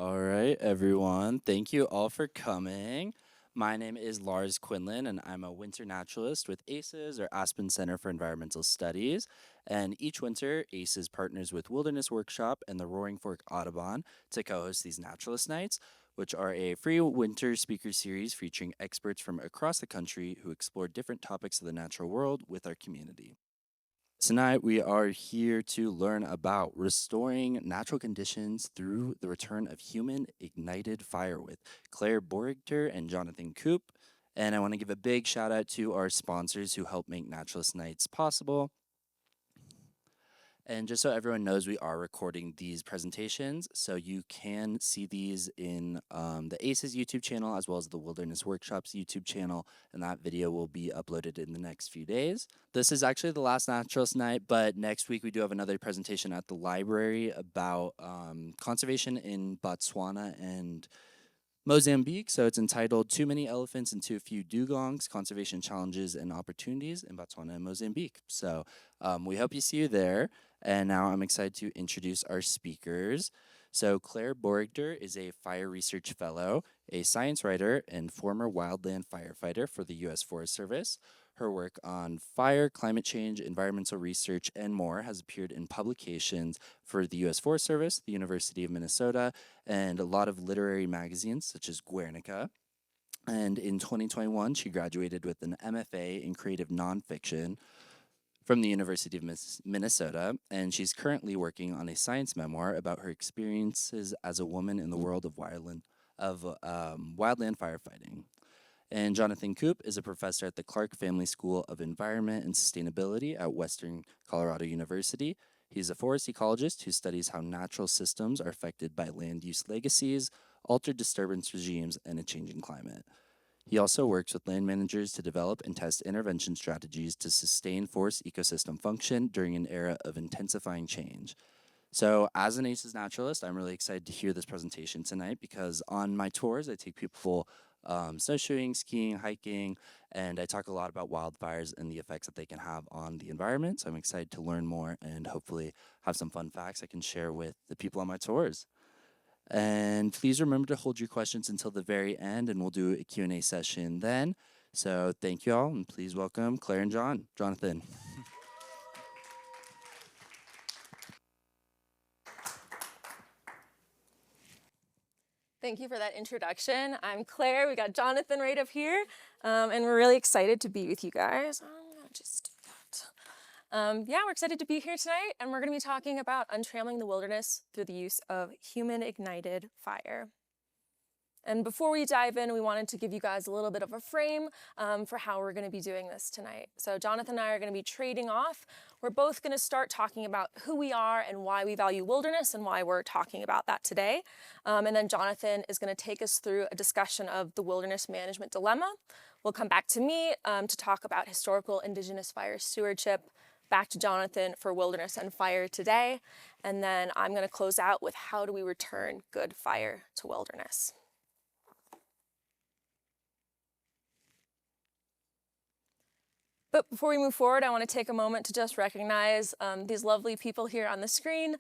All right, everyone. Thank you all for coming. My name is Lars Quinlan, and I'm a winter naturalist with ACES, or Aspen Center for Environmental Studies. And each winter, ACES partners with Wilderness Workshop and the Roaring Fork Audubon to co host these Naturalist Nights, which are a free winter speaker series featuring experts from across the country who explore different topics of the natural world with our community. Tonight, we are here to learn about restoring natural conditions through the return of human ignited fire with Clare Boerigter and Jonathan Coop. And I want to give a big shout out to our sponsors who help make Naturalist Nights possible. And just so everyone knows, we are recording these presentations, so you can see these in the ACES YouTube channel as well as the Wilderness Workshops YouTube channel, and that video will be uploaded in the next few days. This is actually the last Naturalist Night, but next week we do have another presentation at the library about conservation in Botswana and Mozambique. So it's entitled Too Many Elephants and Too Few Dugongs, Conservation Challenges and Opportunities in Botswana and Mozambique. So we hope you see you there. And now I'm excited to introduce our speakers. So Clare Boerigter is a fire research fellow, a science writer, and former wildland firefighter for the U.S. Forest Service. Her work on fire, climate change, environmental research, and more has appeared in publications for the U.S. Forest Service, the University of Minnesota, and a lot of literary magazines such as Guernica. And in 2021, she graduated with an MFA in creative nonfiction from the University of Minnesota, and she's currently working on a science memoir about her experiences as a woman in the world of wildland firefighting. And Jonathan Coop is a professor at the Clark Family School of Environment and Sustainability at Western Colorado University. He's a forest ecologist who studies how natural systems are affected by land use legacies, altered disturbance regimes, and a changing climate. He also works with land managers to develop and test intervention strategies to sustain forest ecosystem function during an era of intensifying change. So, as an ACES naturalist, I'm really excited to hear this presentation tonight because on my tours, I take people snowshoeing, skiing, hiking, and I talk a lot about wildfires and the effects that they can have on the environment. So, I'm excited to learn more and hopefully have some fun facts I can share with the people on my tours. And please remember to hold your questions until the very end, and we'll do a Q&A session then. So, thank you all, and please welcome Claire and Jonathan. Thank you for that introduction. I'm Claire. We got Jonathan right up here, and we're really excited to be with you guys. I'm gonna just do that. Yeah, we're excited to be here tonight, and we're going to be talking about untrammeling the wilderness through the use of human-ignited fire. And before we dive in, we wanted to give you guys a little bit of a frame for how we're going to be doing this tonight. So Jonathan and I are going to be trading off. We're both going to start talking about who we are and why we value wilderness and why we're talking about that today. And then Jonathan is going to take us through a discussion of the wilderness management dilemma. We'll come back to me to talk about historical Indigenous fire stewardship, back to Jonathan for wilderness and fire today. And then I'm going to close out with how do we return good fire to wilderness. But before we move forward, I want to take a moment to just recognize these lovely people here on the screen.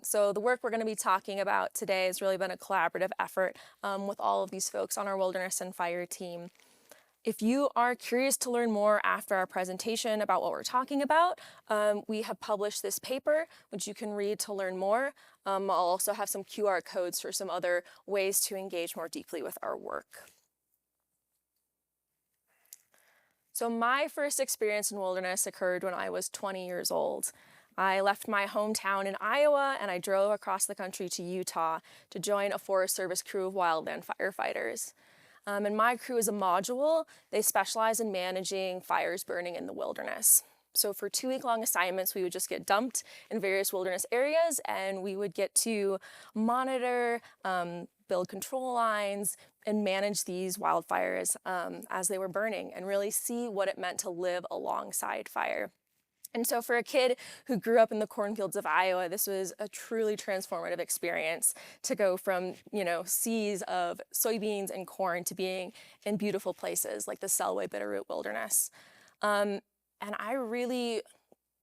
So the work we're going to be talking about today has really been a collaborative effort with all of these folks on our wilderness and fire team. If you are curious to learn more after our presentation about what we're talking about, we have published this paper, which you can read to learn more. I'll also have some QR codes for some other ways to engage more deeply with our work. So my first experience in wilderness occurred when I was 20 years old. I left my hometown in Iowa and I drove across the country to Utah to join a Forest Service crew of wildland firefighters. And my crew is a module. They specialize in managing fires burning in the wilderness. So for 2-week-long assignments, we would just get dumped in various wilderness areas and we would get to monitor, build control lines, and manage these wildfires as they were burning and really see what it meant to live alongside fire. And so for a kid who grew up in the cornfields of Iowa, this was a truly transformative experience to go from, seas of soybeans and corn to being in beautiful places like the Selway Bitterroot Wilderness. And I really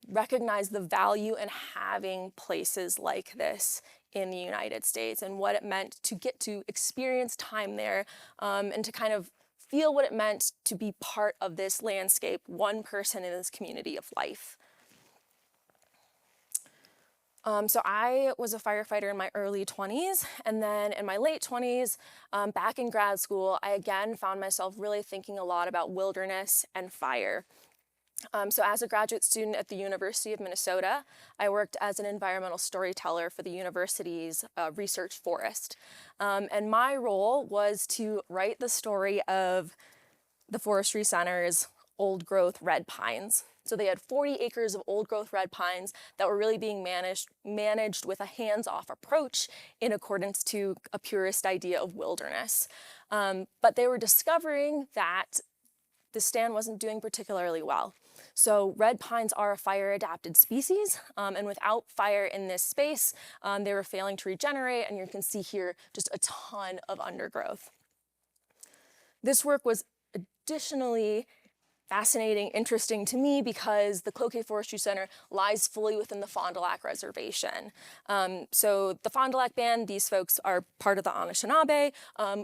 recognize the value in having places like this in the United States and what it meant to get to experience time there, and to kind of feel what it meant to be part of this landscape, one person in this community of life. So I was a firefighter in my early 20s, and then in my late 20s, back in grad school, I again found myself really thinking a lot about wilderness and fire. So as a graduate student at the University of Minnesota, I worked as an environmental storyteller for the university's research forest. And my role was to write the story of the Forestry Center's old growth red pines. So they had 40 acres of old growth red pines that were really being managed with a hands-off approach in accordance to a purist idea of wilderness. But they were discovering that the stand wasn't doing particularly well. So red pines are a fire-adapted species, and without fire in this space, they were failing to regenerate, and you can see here just a ton of undergrowth. This work was additionally fascinating, interesting to me because the Cloquet Forestry Center lies fully within the Fond du Lac Reservation. So the Fond du Lac Band, these folks are part of the Anishinaabe,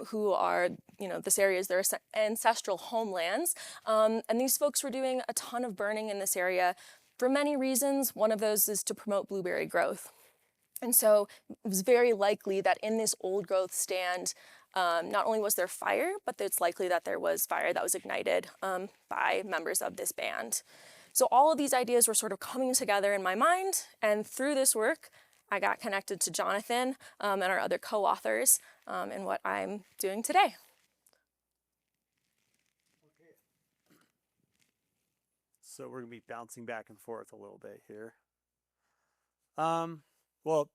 who are, this area is their ancestral homelands. And these folks were doing a ton of burning in this area for many reasons. One of those is to promote blueberry growth. And so it was very likely that in this old growth stand, not only was there fire, but it's likely that there was fire that was ignited by members of this band. So all of these ideas were sort of coming together in my mind, and through this work, I got connected to Jonathan and our other co-authors in what I'm doing today. Okay. So we're going to be bouncing back and forth a little bit here. Well,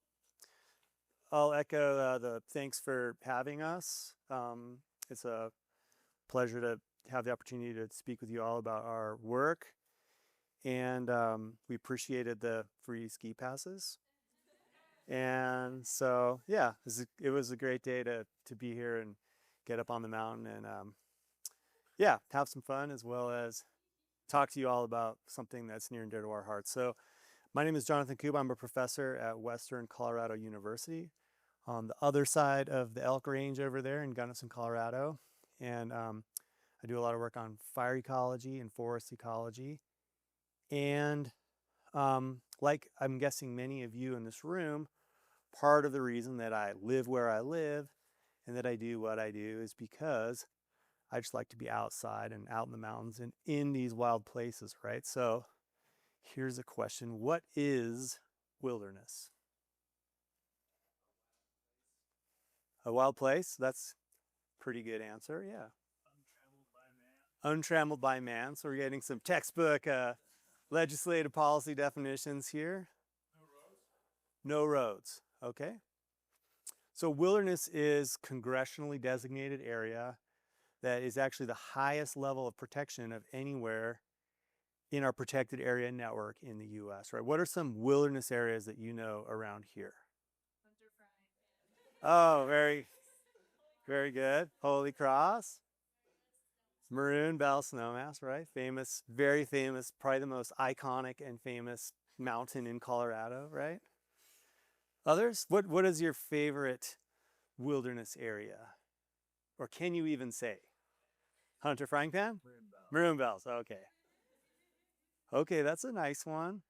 I'll echo the thanks for having us. It's a pleasure to have the opportunity to speak with you all about our work. And we appreciated the free ski passes. And so, yeah, it was a great day to be here and get up on the mountain and, yeah, have some fun as well as talk to you all about something that's near and dear to our hearts. So my name is Jonathan Kuba. I'm a professor at Western Colorado University on the other side of the Elk Range over there in Gunnison, Colorado. And I do a lot of work on fire ecology and forest ecology. And like I'm guessing many of you in this room, part of the reason that I live where I live and that I do what I do is because I just like to be outside and out in the mountains and in these wild places, right? So here's a question. What is wilderness? A wild place? That's a pretty good answer, yeah. Untrammeled by man. So we're getting some textbook legislative policy definitions here. No roads. No roads, okay. So wilderness is congressionally designated area that is actually the highest level of protection of anywhere in our protected area network in the US, right? What are some wilderness areas that you know around here? Oh, very, very good. Holy Cross. Maroon Bell Snowmass, right? Famous, very famous, probably the most iconic and famous mountain in Colorado, right? Others? What is your favorite wilderness area? Or can you even say? Hunter Frying Pan? Maroon Bells, okay. Okay, that's a nice one.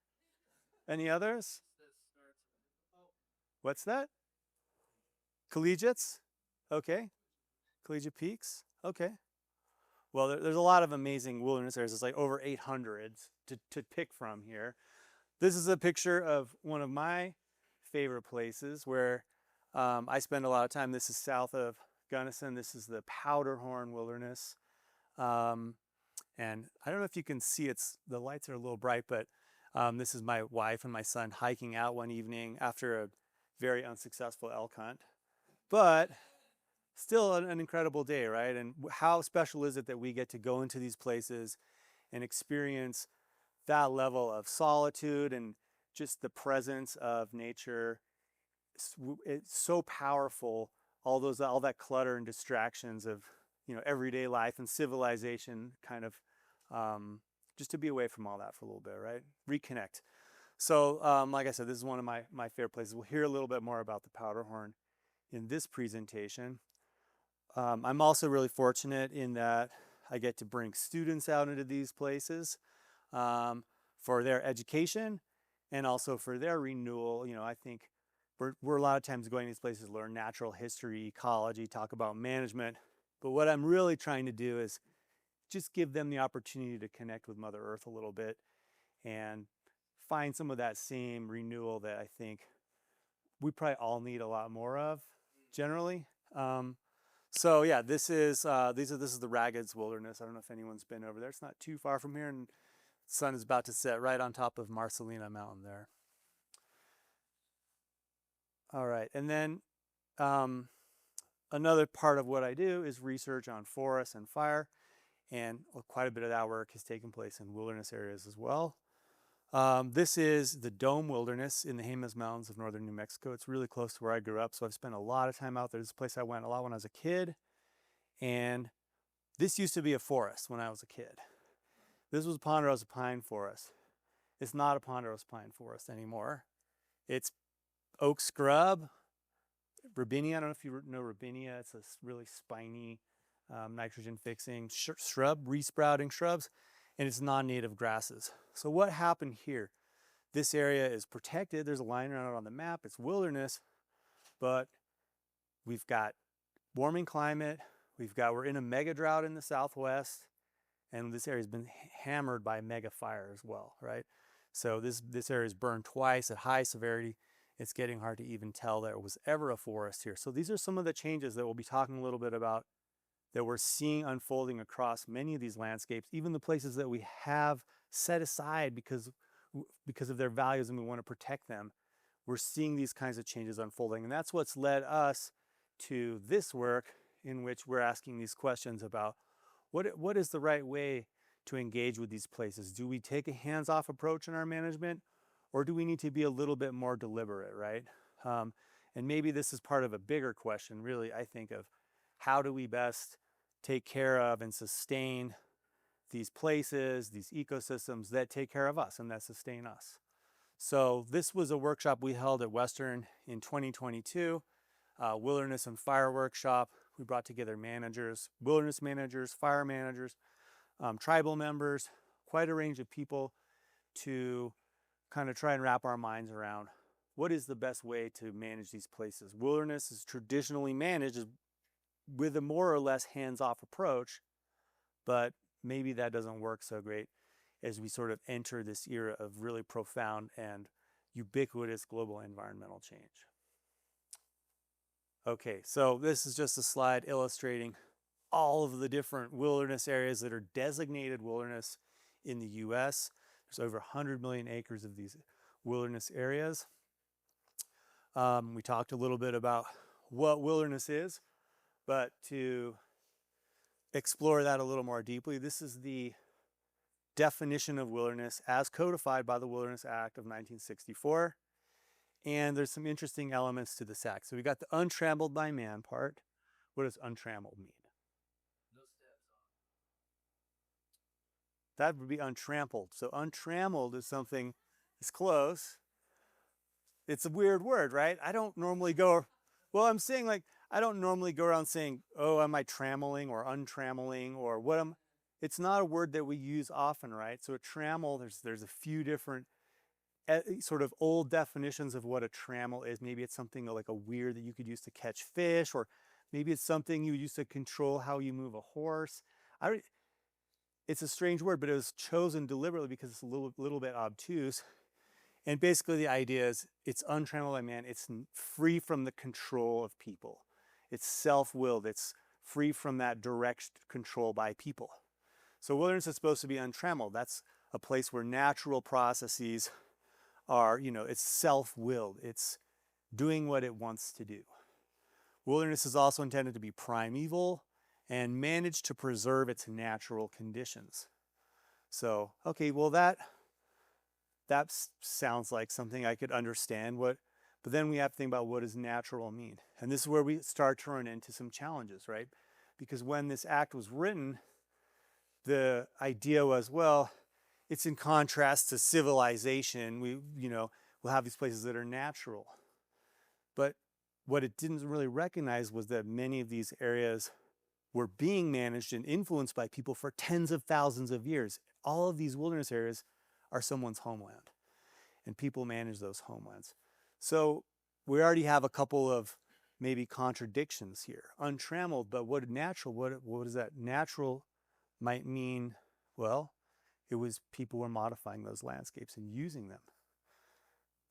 Any others? What's that? Collegiates? Okay. Collegiate Peaks? Okay. Well, there's a lot of amazing wilderness areas. It's like over 800 to pick from here. This is a picture of one of my favorite places where I spend a lot of time. This is south of Gunnison. This is the Powderhorn Wilderness. And I don't know if you can see the lights are a little bright, but this is my wife and my son hiking out one evening after a very unsuccessful elk hunt. But still an incredible day, right? And how special is it that we get to go into these places and experience that level of solitude and just the presence of nature. It's so powerful, all that clutter and distractions of everyday life and civilization, kind of just to be away from all that for a little bit, right? Reconnect. So, like I said, this is one of my favorite places. We'll hear a little bit more about the Powderhorn in this presentation. I'm also really fortunate in that I get to bring students out into these places for their education and also for their renewal. You know, I think we're a lot of times going to these places to learn natural history, ecology, talk about management. But what I'm really trying to do is just give them the opportunity to connect with Mother Earth a little bit and find some of that same renewal that I think we probably all need a lot more of generally. So yeah, this is the Raggeds Wilderness. I don't know if anyone's been over there. It's not too far from here, and the sun is about to set right on top of Marcelina Mountain there. All right, and then another part of what I do is research on forests and fire, and quite a bit of that work has taken place in wilderness areas as well. This is the Dome Wilderness in the Jemez Mountains of northern New Mexico. It's really close to where I grew up, so I've spent a lot of time out there. This is a place I went a lot when I was a kid, and this used to be a forest when I was a kid. This was a ponderosa pine forest. It's not a ponderosa pine forest anymore. It's oak scrub, robinia. I don't know if you know robinia. It's a really spiny, nitrogen fixing shrub, resprouting shrubs, and it's non-native grasses. So what happened here? This area is protected. There's a line around it on the map. It's wilderness, but we've got warming climate. We're in a mega drought in the southwest, and this area has been hammered by mega fire as well, right? So this area is burned twice at high severity. It's getting hard to even tell there was ever a forest here. So these are some of the changes that we'll be talking a little bit about that we're seeing unfolding across many of these landscapes, even the places that we have set aside because of their values and we want to protect them. We're seeing these kinds of changes unfolding, and that's what's led us to this work in which we're asking these questions about what is the right way to engage with these places? Do we take a hands-off approach in our management, or do we need to be a little bit more deliberate, right? And maybe this is part of a bigger question, really, I think, of how do we best take care of and sustain these places, these ecosystems that take care of us and that sustain us. So this was a workshop we held at Western in 2022, Wilderness and Fire Workshop. We brought together managers, wilderness managers, fire managers, tribal members, quite a range of people to kind of try and wrap our minds around what is the best way to manage these places. Wilderness is traditionally managed with a more or less hands-off approach, but maybe that doesn't work so great as we sort of enter this era of really profound and ubiquitous global environmental change. Okay, so this is just a slide illustrating all of the different wilderness areas that are designated wilderness in the US. There's over 100 million acres of these wilderness areas. We talked a little bit about what wilderness is, but to explore that a little more deeply, this is the definition of wilderness as codified by the Wilderness Act of 1964. And there's some interesting elements to this act. So we got the untrammeled by man part. What does untrammeled mean? No steps on. That would be untrampled. So untrammeled is something that's close. It's a weird word, right? I don't normally go, well, I'm saying like, I don't normally go around saying, oh, am I trammeling or untrammeling or what am, it's not a word that we use often, right? So a trammel, there's a few different sort of old definitions of what a trammel is. Maybe it's something like a weir that you could use to catch fish, or maybe it's something you use to control how you move a horse. It's a strange word, but it was chosen deliberately because it's a little bit obtuse. And basically the idea is it's untrammeled by man. It's free from the control of people. It's self-willed. It's free from that direct control by people. So wilderness is supposed to be untrammeled. That's a place where natural processes are, it's self-willed. It's doing what it wants to do. Wilderness is also intended to be primeval and managed to preserve its natural conditions. So, okay, well that sounds like something I could understand, but then we have to think about what does natural mean? And this is where we start to run into some challenges, right? Because when this act was written, the idea was, well, it's in contrast to civilization. We'll have these places that are natural. But what it didn't really recognize was that many of these areas were being managed and influenced by people for tens of thousands of years. All of these wilderness areas are someone's homeland, and people manage those homelands. So we already have a couple of maybe contradictions here. Untrammeled, but what is that? Natural might mean, well, it was people were modifying those landscapes and using them.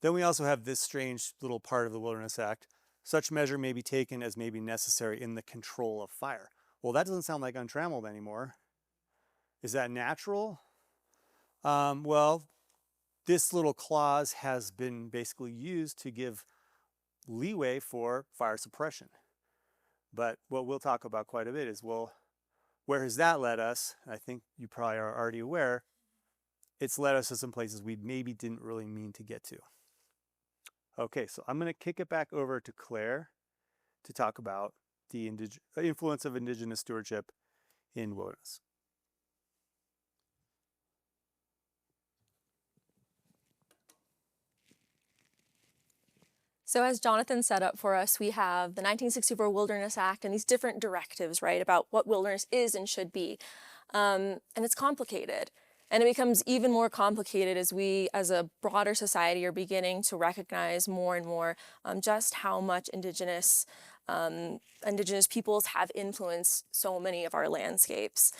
Then we also have this strange little part of the Wilderness Act. Such measure may be taken as may be necessary in the control of fire. Well, that doesn't sound like untrammeled anymore. Is that natural? Well, this little clause has been basically used to give leeway for fire suppression. But what we'll talk about quite a bit is, well, where has that led us? I think you probably are already aware. It's led us to some places we maybe didn't really mean to get to. Okay, so I'm going to kick it back over to Claire to talk about the influence of Indigenous stewardship in wilderness. So as Jonathan set up for us, we have the 1964 Wilderness Act and these different directives, right, about what wilderness is and should be. And it's complicated. And it becomes even more complicated as we, as a broader society, are beginning to recognize more and more just how much Indigenous peoples have influenced so many of our landscapes.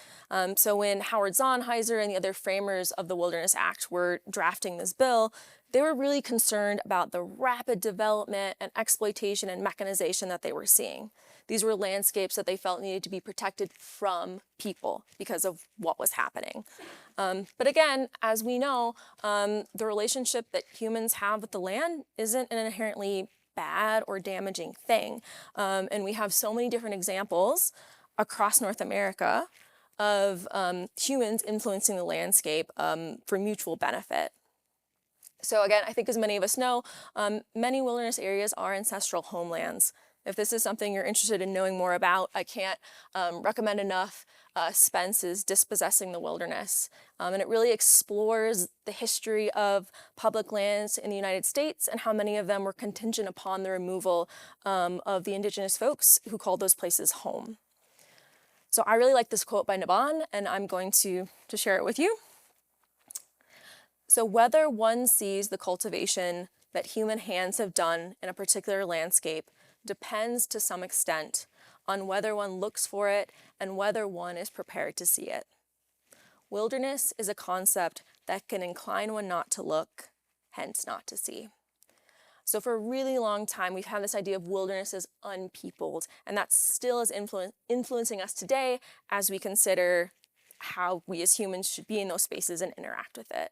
So when Howard Zonheiser and the other framers of the Wilderness Act were drafting this bill, they were really concerned about the rapid development and exploitation and mechanization that they were seeing. These were landscapes that they felt needed to be protected from people because of what was happening. But again, as we know, the relationship that humans have with the land isn't an inherently bad or damaging thing. And we have so many different examples across North America of humans influencing the landscape for mutual benefit. So again, I think as many of us know, many wilderness areas are ancestral homelands. If this is something you're interested in knowing more about, I can't recommend enough Spence's Dispossessing the Wilderness. And it really explores the history of public lands in the United States and how many of them were contingent upon the removal of the Indigenous folks who called those places home. So I really like this quote by Naban, and I'm going to share it with you. So whether one sees the cultivation that human hands have done in a particular landscape depends to some extent on whether one looks for it and whether one is prepared to see it. Wilderness is a concept that can incline one not to look, hence not to see. So for a really long time, we've had this idea of wilderness as unpeopled, and that still is influencing us today as we consider how we as humans should be in those spaces and interact with it.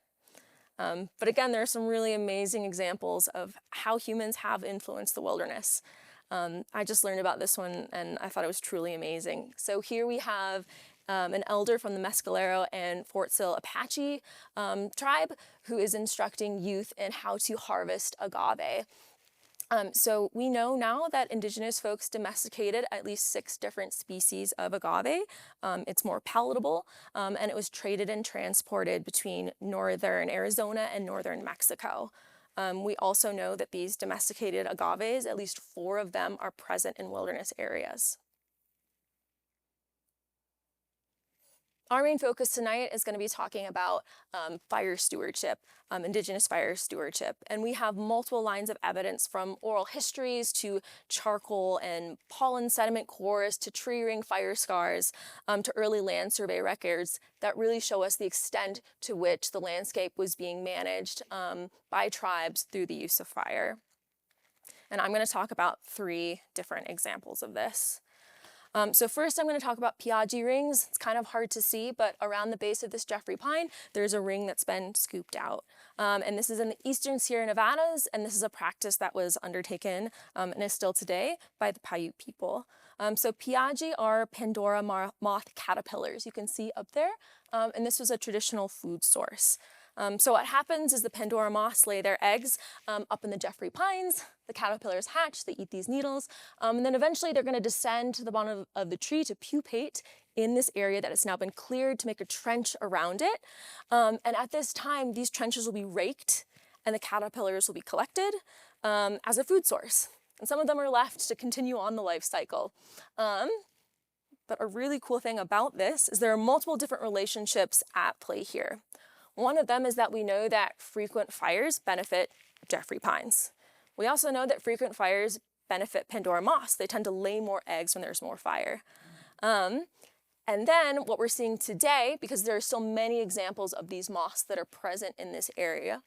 But again, there are some really amazing examples of how humans have influenced the wilderness. I just learned about this one and I thought it was truly amazing. So here we have an elder from the Mescalero and Fort Sill Apache tribe who is instructing youth in how to harvest agave. So we know now that Indigenous folks domesticated at least 6 different species of agave. It's more palatable, and it was traded and transported between northern Arizona and northern Mexico. We also know that these domesticated agaves, at least 4 of them, are present in wilderness areas. Our main focus tonight is going to be talking about fire stewardship, Indigenous fire stewardship. And we have multiple lines of evidence from oral histories to charcoal and pollen sediment cores to tree ring fire scars to early land survey records that really show us the extent to which the landscape was being managed by tribes through the use of fire. And I'm going to talk about 3 different examples of this. So first I'm going to talk about Piaggi rings. It's kind of hard to see, but around the base of this Jeffrey pine, there's a ring that's been scooped out. And this is in the eastern Sierra Nevadas, and this is a practice that was undertaken and is still today by the Paiute people. So Piaggi are Pandora moth caterpillars, you can see up there, and this was a traditional food source. So what happens is the Pandora moths lay their eggs up in the Jeffrey pines. The caterpillars hatch, they eat these needles, and then eventually they're going to descend to the bottom of the tree to pupate in this area that has now been cleared to make a trench around it. And at this time, these trenches will be raked and the caterpillars will be collected as a food source. And some of them are left to continue on the life cycle. But a really cool thing about this is there are multiple different relationships at play here. One of them is that we know that frequent fires benefit Jeffrey pines. We also know that frequent fires benefit Pandora moths. They tend to lay more eggs when there's more fire. And then what we're seeing today, because there are so many examples of these moths that are present in this area,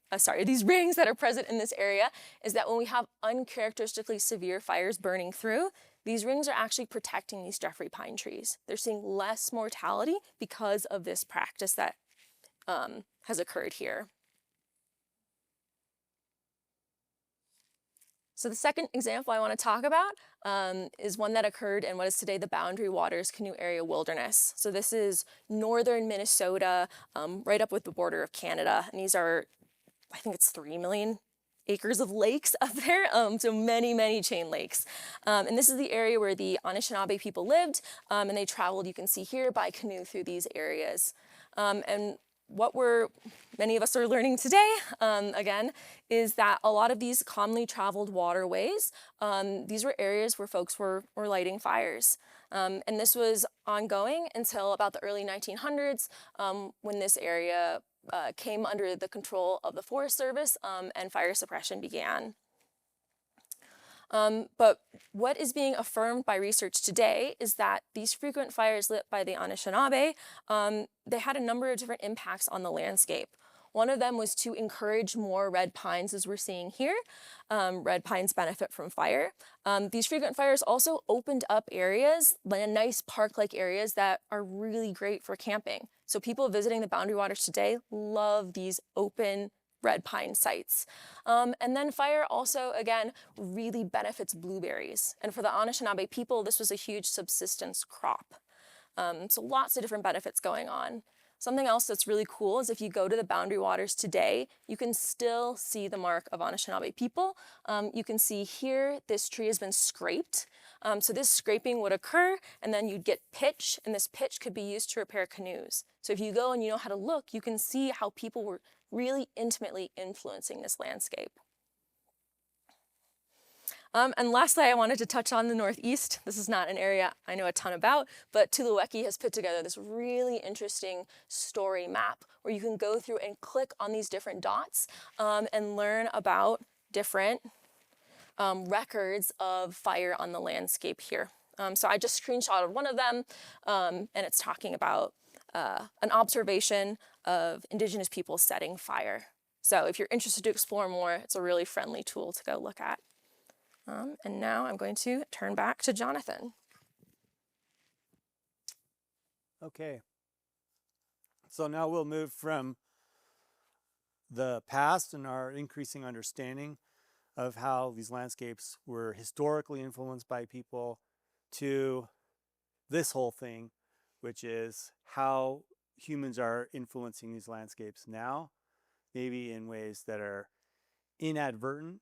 these rings that are present in this area, is that when we have uncharacteristically severe fires burning through, these rings are actually protecting these Jeffrey pine trees. They're seeing less mortality because of this practice that has occurred here. So the second example I want to talk about is one that occurred in what is today the Boundary Waters Canoe Area Wilderness. So this is northern Minnesota, right up with the border of Canada. And these are, I think it's 3 million acres of lakes up there, so many, many chain lakes. And this is the area where the Anishinaabe people lived, and they traveled, you can see here, by canoe through these areas. And what many of us are learning today, again, is that a lot of these commonly traveled waterways, these were areas where folks were lighting fires. And this was ongoing until about the early 1900s, when this area came under the control of the Forest Service and fire suppression began. But what is being affirmed by research today is that these frequent fires lit by the Anishinaabe, they had a number of different impacts on the landscape. One of them was to encourage more red pines, as we're seeing here. Red pines benefit from fire. These frequent fires also opened up areas, nice park-like areas that are really great for camping. So people visiting the Boundary Waters today love these open red pine sites. And then fire also, again, really benefits blueberries. And for the Anishinaabe people, this was a huge subsistence crop. So lots of different benefits going on. Something else that's really cool is if you go to the Boundary Waters today, you can still see the mark of Anishinaabe people. You can see here, this tree has been scraped. So this scraping would occur, and then you'd get pitch, and this pitch could be used to repair canoes. So if you go and you know how to look, you can see how people were really intimately influencing this landscape. And lastly, I wanted to touch on the Northeast. This is not an area I know a ton about, but Tuluweki has put together this really interesting story map where you can go through and click on these different dots and learn about different records of fire on the landscape here. So I just screenshotted one of them, and it's talking about an observation of Indigenous people setting fire. So if you're interested to explore more, it's a really friendly tool to go look at. And now I'm going to turn back to Jonathan. Okay. So now we'll move from the past and our increasing understanding of how these landscapes were historically influenced by people to this whole thing, which is how humans are influencing these landscapes now, maybe in ways that are inadvertent,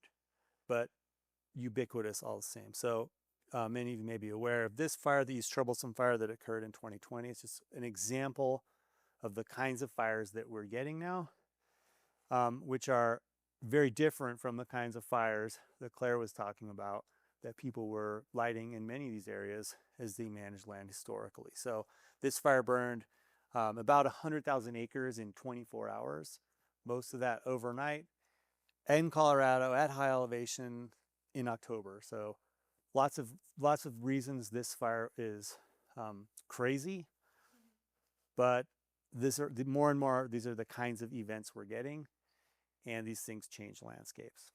but ubiquitous all the same. So many of you may be aware of this fire, the East Troublesome fire that occurred in 2020. It's just an example of the kinds of fires that we're getting now, which are very different from the kinds of fires that Claire was talking about that people were lighting in many of these areas as they managed land historically. So this fire burned about 100,000 acres in 24 hours, most of that overnight in Colorado at high elevation in October. So lots of reasons this fire is crazy, but more and more these are the kinds of events we're getting, and these things change landscapes.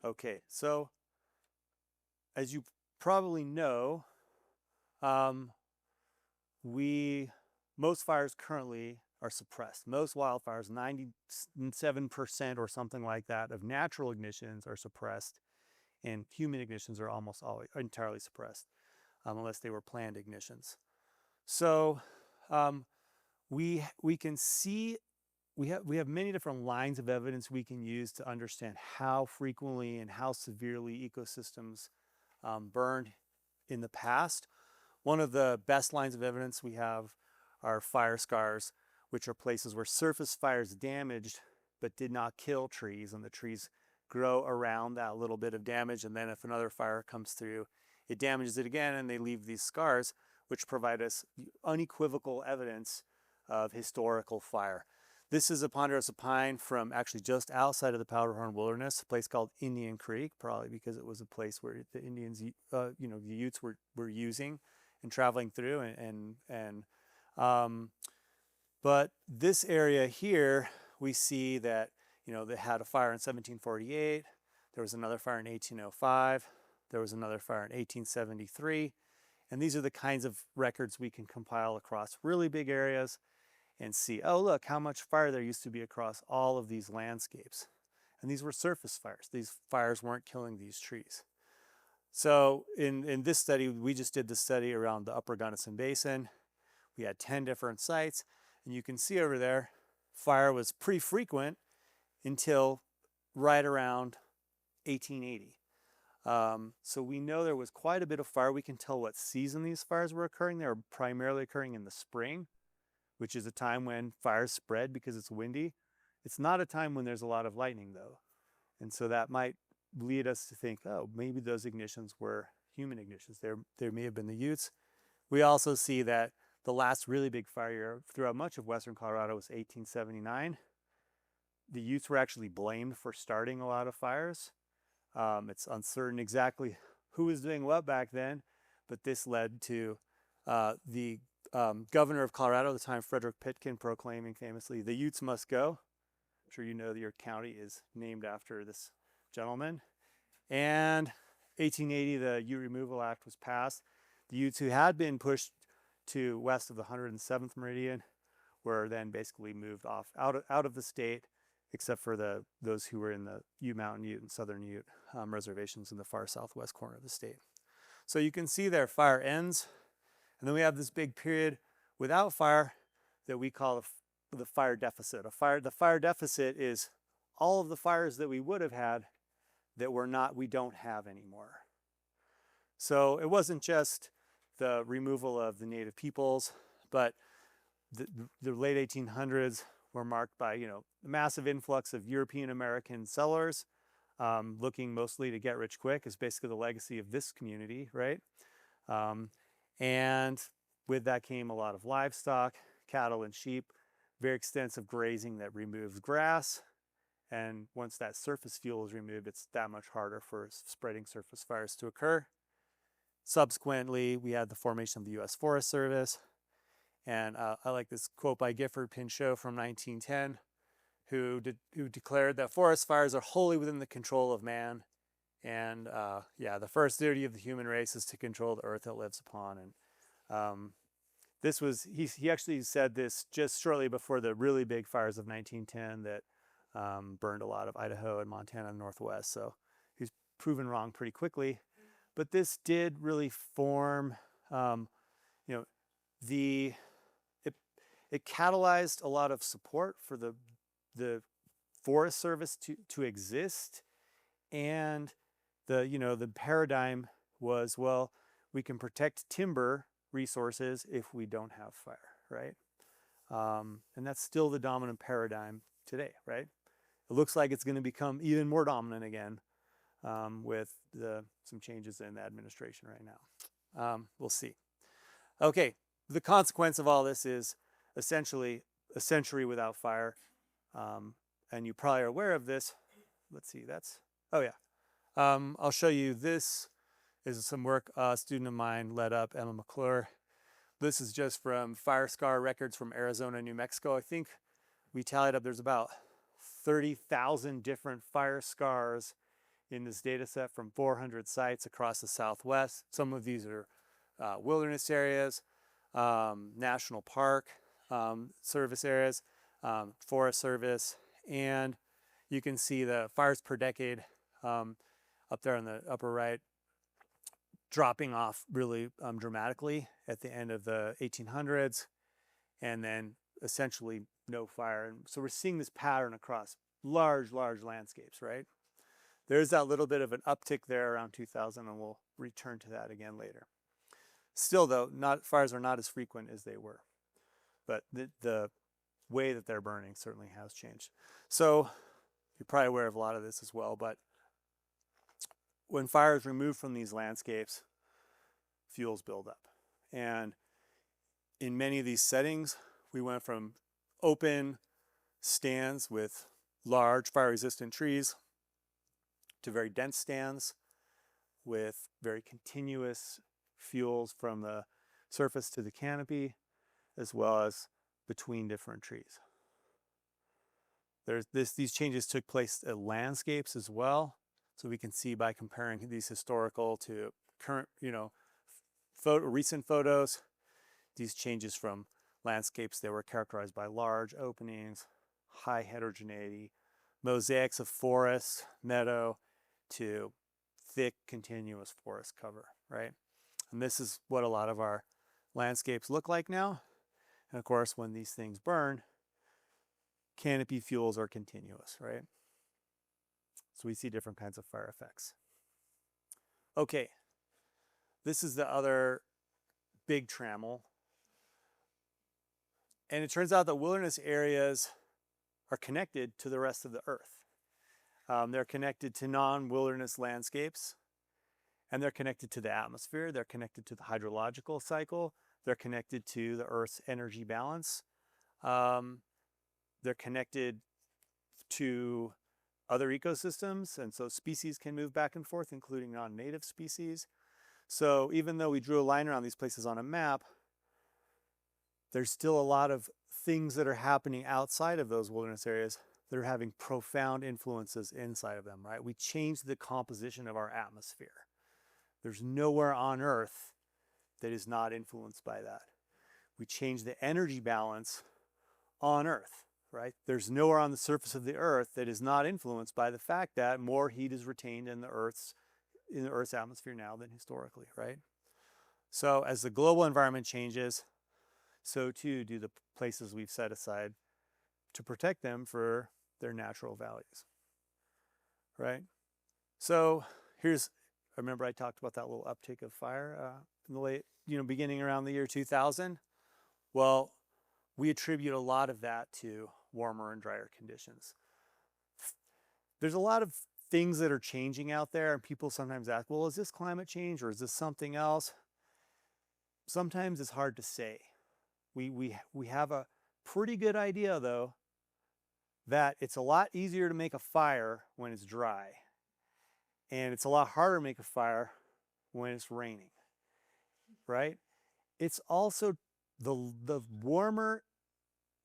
Okay, so as you probably know, most fires currently are suppressed. Most wildfires, 97% or something like that of natural ignitions are suppressed, and human ignitions are almost always entirely suppressed, unless they were planned ignitions. So we can see we have many different lines of evidence we can use to understand how frequently and how severely ecosystems burned in the past. One of the best lines of evidence we have are fire scars, which are places where surface fires damaged but did not kill trees, and the trees grow around that little bit of damage, and then if another fire comes through, it damages it again, and they leave these scars, which provide us unequivocal evidence of historical fire. This is a ponderosa pine from actually just outside of the Powderhorn Wilderness, a place called Indian Creek, probably because it was a place where the Indians, the Utes were using and traveling through. But this area here, we see that, they had a fire in 1748. There was another fire in 1805. There was another fire in 1873. And these are the kinds of records we can compile across really big areas and see, oh, look how much fire there used to be across all of these landscapes. And these were surface fires. These fires weren't killing these trees. So in this study, we just did the study around the Upper Gunnison Basin. We had 10 different sites, and you can see over there, fire was pretty frequent until right around 1880. So we know there was quite a bit of fire. We can tell what season these fires were occurring. They were primarily occurring in the spring, which is a time when fires spread because it's windy. It's not a time when there's a lot of lightning, though. And so that might lead us to think, oh, maybe those ignitions were human ignitions. There may have been the Utes. We also see that the last really big fire year throughout much of western Colorado was 1879. The Utes were actually blamed for starting a lot of fires. It's uncertain exactly who was doing what back then, but this led to the governor of Colorado at the time, Frederick Pitkin, proclaiming famously, "The Utes must go." I'm sure you know that your county is named after this gentleman. And 1880, the Ute Removal Act was passed. The Utes who had been pushed to west of the 107th meridian were then basically moved off out of the state, except for those who were in the Ute Mountain Ute and Southern Ute reservations in the far southwest corner of the state. So you can see there, fire ends. And then we have this big period without fire that we call the fire deficit. The fire deficit is all of the fires that we would have had that we don't have anymore. So it wasn't just the removal of the native peoples, but the late 1800s were marked by, the massive influx of European American settlers looking mostly to get rich quick, is basically the legacy of this community, right? And with that came a lot of livestock, cattle and sheep, very extensive grazing that removes grass. And once that surface fuel is removed, it's that much harder for spreading surface fires to occur. Subsequently, we had the formation of the U.S. Forest Service. And I like this quote by Gifford Pinchot from 1910, who declared that forest fires are wholly within the control of man. And the first duty of the human race is to control the earth it lives upon. And he actually said this just shortly before the really big fires of 1910 that burned a lot of Idaho and Montana and Northwest. So he's proven wrong pretty quickly. But this did really form, it catalyzed a lot of support for the Forest Service to exist. And the paradigm was, well, we can protect timber resources if we don't have fire, right? And that's still the dominant paradigm today, right? It looks like it's going to become even more dominant again with some changes in the administration right now. We'll see. Okay, the consequence of all this is essentially a century without fire. And you probably are aware of this. Let's see, I'll show you. This is some work a student of mine led up, Emma McClure. This is just from fire scar records from Arizona and New Mexico. I think we tallied up, there's about 30,000 different fire scars in this data set from 400 sites across the Southwest. Some of these are wilderness areas, national park service areas, Forest Service, and you can see the fires per decade up there on the upper right, dropping off really dramatically at the end of the 1800s, and then essentially no fire. And so we're seeing this pattern across large landscapes, right? There's that little bit of an uptick there around 2000, and we'll return to that again later. Still though, fires are not as frequent as they were, but the way that they're burning certainly has changed. So you're probably aware of a lot of this as well, but when fire is removed from these landscapes, fuels build up. And in many of these settings, we went from open stands with large fire-resistant trees to very dense stands with very continuous fuels from the surface to the canopy, as well as between different trees. These changes took place at landscapes as well. So we can see by comparing these historical to current, recent photos, these changes from landscapes that were characterized by large openings, high heterogeneity, mosaics of forest, meadow, to thick, continuous forest cover, right? And this is what a lot of our landscapes look like now. And of course, when these things burn, canopy fuels are continuous, right? So we see different kinds of fire effects. Okay, this is the other big trammel. And it turns out that wilderness areas are connected to the rest of the earth. They're connected to non-wilderness landscapes, and they're connected to the atmosphere. They're connected to the hydrological cycle. They're connected to the Earth's energy balance. They're connected to other ecosystems, and so species can move back and forth, including non-native species. So even though we drew a line around these places on a map, there's still a lot of things that are happening outside of those wilderness areas that are having profound influences inside of them, right? We changed the composition of our atmosphere. There's nowhere on Earth that is not influenced by that. We changed the energy balance on Earth, right? There's nowhere on the surface of the Earth that is not influenced by the fact that more heat is retained in the Earth's atmosphere now than historically, right? So as the global environment changes, so too do the places we've set aside to protect them for their natural values, right? So I remember I talked about that little uptick of fire in the late, beginning around the year 2000. Well, we attribute a lot of that to warmer and drier conditions. There's a lot of things that are changing out there, and people sometimes ask, well, is this climate change or is this something else? Sometimes it's hard to say. We have a pretty good idea, though, that it's a lot easier to make a fire when it's dry, and it's a lot harder to make a fire when it's raining, right? It's also the warmer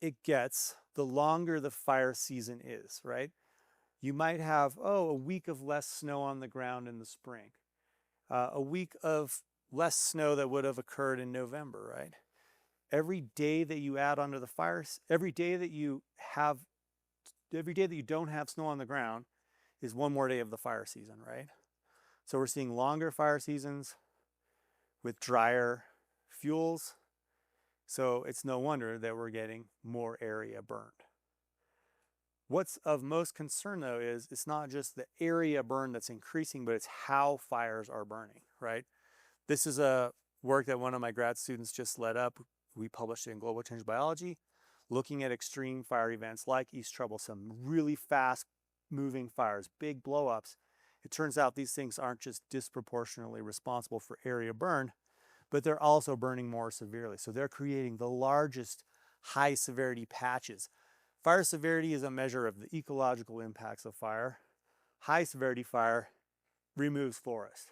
it gets, the longer the fire season is, right? You might have, a week of less snow on the ground in the spring, a week of less snow that would have occurred in November, right? Every day that you add onto the fire, every day that you don't have snow on the ground is one more day of the fire season, right? So we're seeing longer fire seasons with drier fuels. So it's no wonder that we're getting more area burned. What's of most concern, though, is it's not just the area burned that's increasing, but it's how fires are burning, right? This is a work that one of my grad students just led up. We published it in Global Change Biology, looking at extreme fire events like East Troublesome, really fast moving fires, big blowups. It turns out these things aren't just disproportionately responsible for area burned, but they're also burning more severely. So they're creating the largest high severity patches. Fire severity is a measure of the ecological impacts of fire. High severity fire removes forest.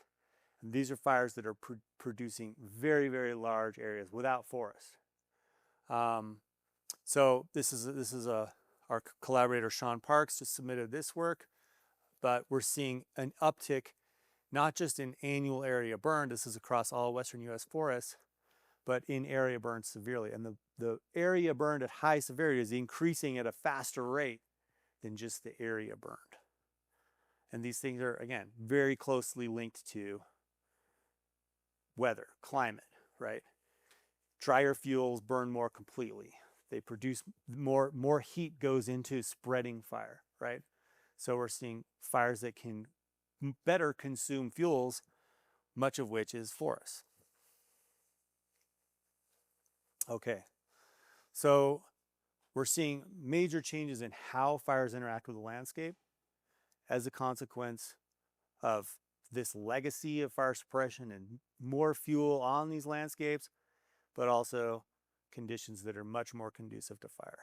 And these are fires that are producing very, very large areas without forest. So this is our collaborator Sean Parks just submitted this work, but we're seeing an uptick not just in annual area burned, this is across all Western US forests, but in area burned severely. And the area burned at high severity is increasing at a faster rate than just the area burned. And these things are, again, very closely linked to weather, climate, right? Drier fuels burn more completely. They produce more heat goes into spreading fire, right? So we're seeing fires that can better consume fuels, much of which is forests. Okay, so we're seeing major changes in how fires interact with the landscape as a consequence of this legacy of fire suppression and more fuel on these landscapes, but also conditions that are much more conducive to fire.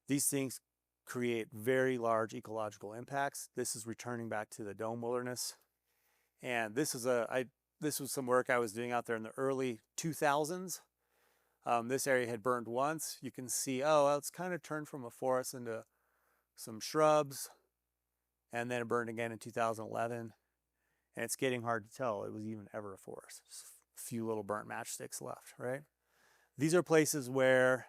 These things create very large ecological impacts. This is returning back to the dome wilderness. And this was some work I was doing out there in the early 2000s. This area had burned once. You can see, oh, well, it's kind of turned from a forest into some shrubs, and then it burned again in 2011. And it's getting hard to tell it was even ever a forest. Just a few little burnt matchsticks left, right? These are places where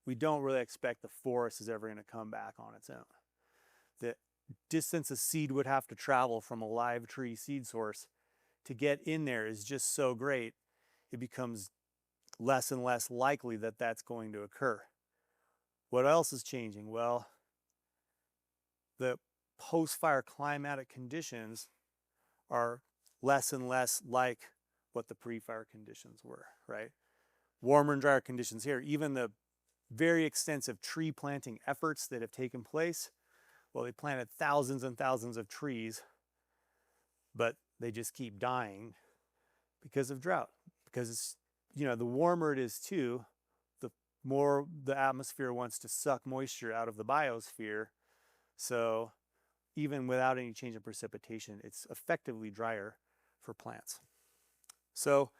we don't really expect the forest is ever going to come back on its own. The distance a seed would have to travel from a live tree seed source to get in there is just so great, it becomes less and less likely that that's going to occur. What else is changing? Well, the post-fire climatic conditions are less and less like what the pre-fire conditions were, right? Warmer and drier conditions here, even the very extensive tree planting efforts that have taken place, well, they planted thousands and thousands of trees, but they just keep dying because of drought. Because it's, the warmer it is too, the more the atmosphere wants to suck moisture out of the biosphere. So even without any change in precipitation, it's effectively drier for plants. So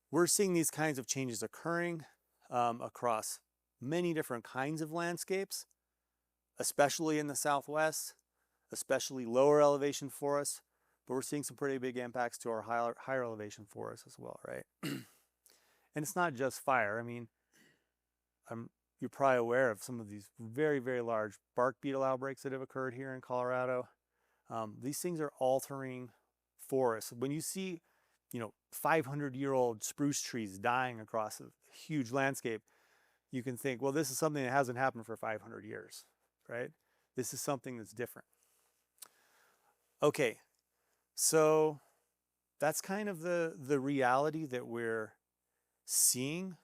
we're seeing these kinds of changes occurring across many different kinds of landscapes, especially in the Southwest, especially lower elevation forests, but we're seeing some pretty big impacts to our higher elevation forests as well, right? And it's not just fire. I mean, you're probably aware of some of these very, very large bark beetle outbreaks that have occurred here in Colorado. These things are altering forests. When you see, 500-year-old spruce trees dying across a huge landscape, you can think, well, this is something that hasn't happened for 500 years, right? This is something that's different. Okay, so that's kind of the reality that we're seeing.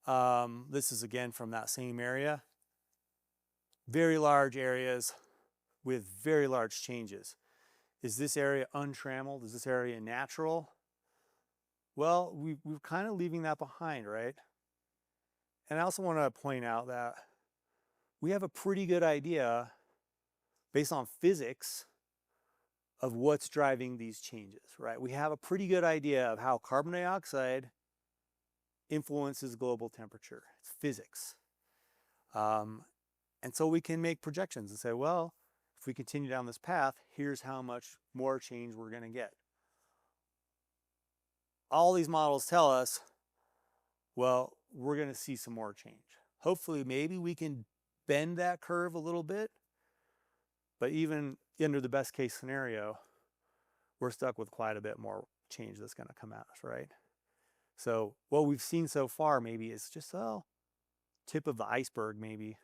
This is again from that same area. Very large areas with very large changes. Is this area untrammeled? Is this area natural? Well, we're kind of leaving that behind, right? And I also want to point out that we have a pretty good idea based on physics of what's driving these changes, right? We have a pretty good idea of how carbon dioxide influences global temperature. It's physics. And so we can make projections and say, well, if we continue down this path, here's how much more change we're going to get. All these models tell us, well, we're going to see some more change. Hopefully, maybe we can bend that curve a little bit, but even under the best case scenario, we're stuck with quite a bit more change that's going to come at us, right? So what we've seen so far maybe is just a tip of the iceberg maybe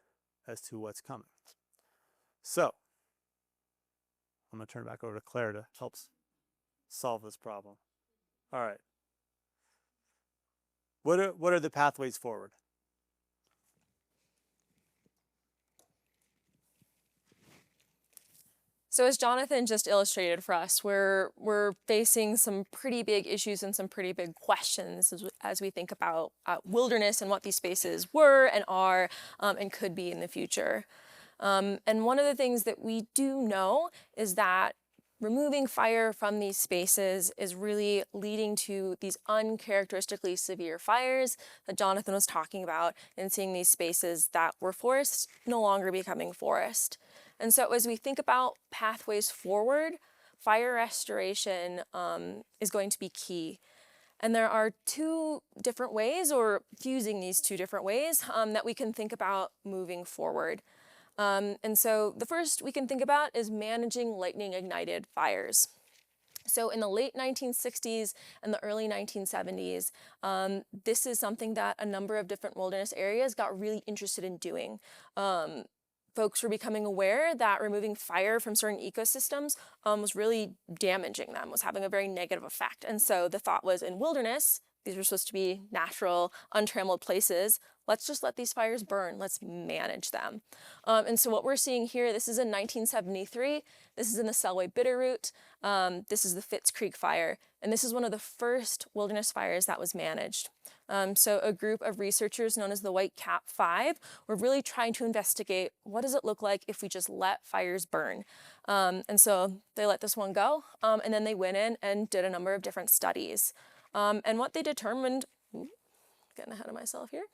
as to what's coming. So I'm going to turn it back over to Claire to help solve this problem. All right. What are the pathways forward? So as Jonathan just illustrated for us, we're facing some pretty big issues and some pretty big questions as we think about wilderness and what these spaces were and are and could be in the future. And one of the things that we do know is that removing fire from these spaces is really leading to these uncharacteristically severe fires that Jonathan was talking about, and seeing these spaces that were forest no longer becoming forest. And so as we think about pathways forward, fire restoration is going to be key. And there are two different ways, or fusing these two different ways, that we can think about moving forward. And so the first we can think about is managing lightning ignited fires. So in the late 1960s and the early 1970s, this is something that a number of different wilderness areas got really interested in doing. Folks were becoming aware that removing fire from certain ecosystems was really damaging them, was having a very negative effect. And so the thought was, in wilderness, these were supposed to be natural, untrammeled places. Let's just let these fires burn. Let's manage them. And so what we're seeing here, this is in 1973. This is in the Selway Bitterroot. This is the Fitz Creek Fire. And this is one of the first wilderness fires that was managed. So a group of researchers known as the White Cap 5 were really trying to investigate what does it look like if we just let fires burn. And so they let this one go, and then they went in and did a number of different studies. And what they determined, getting ahead of myself here,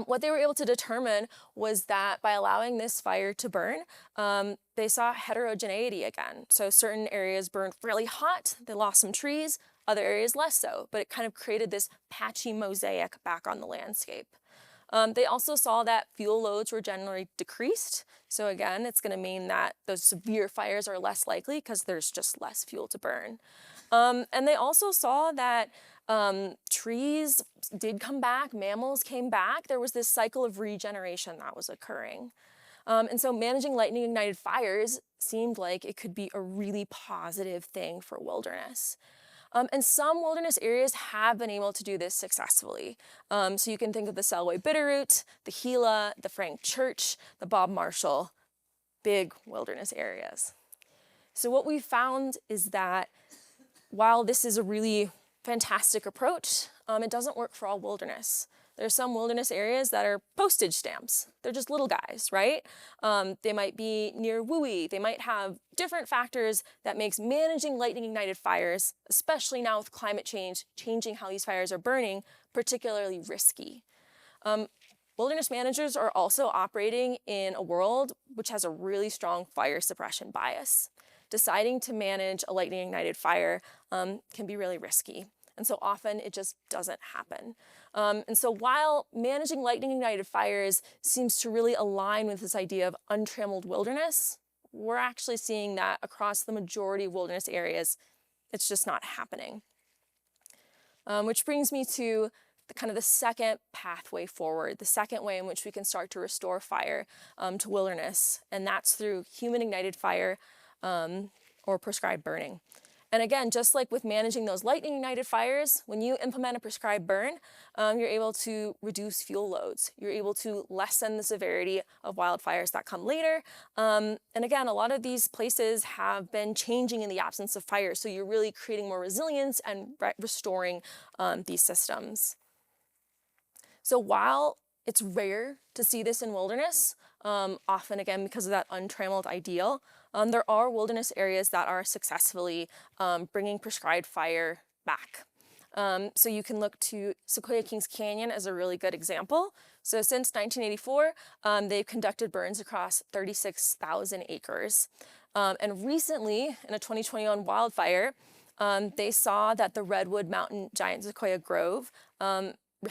what they were able to determine was that by allowing this fire to burn, they saw heterogeneity again. So certain areas burned really hot, they lost some trees, other areas less so, but it kind of created this patchy mosaic back on the landscape. They also saw that fuel loads were generally decreased. So again, it's going to mean that those severe fires are less likely because there's just less fuel to burn. And they also saw that trees did come back, mammals came back. There was this cycle of regeneration that was occurring. And so managing lightning ignited fires seemed like it could be a really positive thing for wilderness. And some wilderness areas have been able to do this successfully. So you can think of the Selway Bitterroot, the Gila, the Frank Church, the Bob Marshall, big wilderness areas. So what we found is that while this is a really fantastic approach, it doesn't work for all wilderness. There are some wilderness areas that are postage stamps. They're just little guys, right? They might be near WUI. They might have different factors that makes managing lightning ignited fires, especially now with climate change, changing how these fires are burning, particularly risky. Wilderness managers are also operating in a world which has a really strong fire suppression bias. Deciding to manage a lightning ignited fire can be really risky. And so often it just doesn't happen. And so while managing lightning ignited fires seems to really align with this idea of untrammeled wilderness, we're actually seeing that across the majority of wilderness areas, it's just not happening. Which brings me to the second pathway forward, the second way in which we can start to restore fire to wilderness, and that's through human ignited fire or prescribed burning. And again, just like with managing those lightning ignited fires, when you implement a prescribed burn, you're able to reduce fuel loads. You're able to lessen the severity of wildfires that come later. And again, a lot of these places have been changing in the absence of fire. So you're really creating more resilience and restoring these systems. So while it's rare to see this in wilderness, often again because of that untrammeled ideal, there are wilderness areas that are successfully bringing prescribed fire back. So you can look to Sequoia Kings Canyon as a really good example. So since 1984, they've conducted burns across 36,000 acres. And recently, in a 2021 wildfire, they saw that the Redwood Mountain Giant Sequoia Grove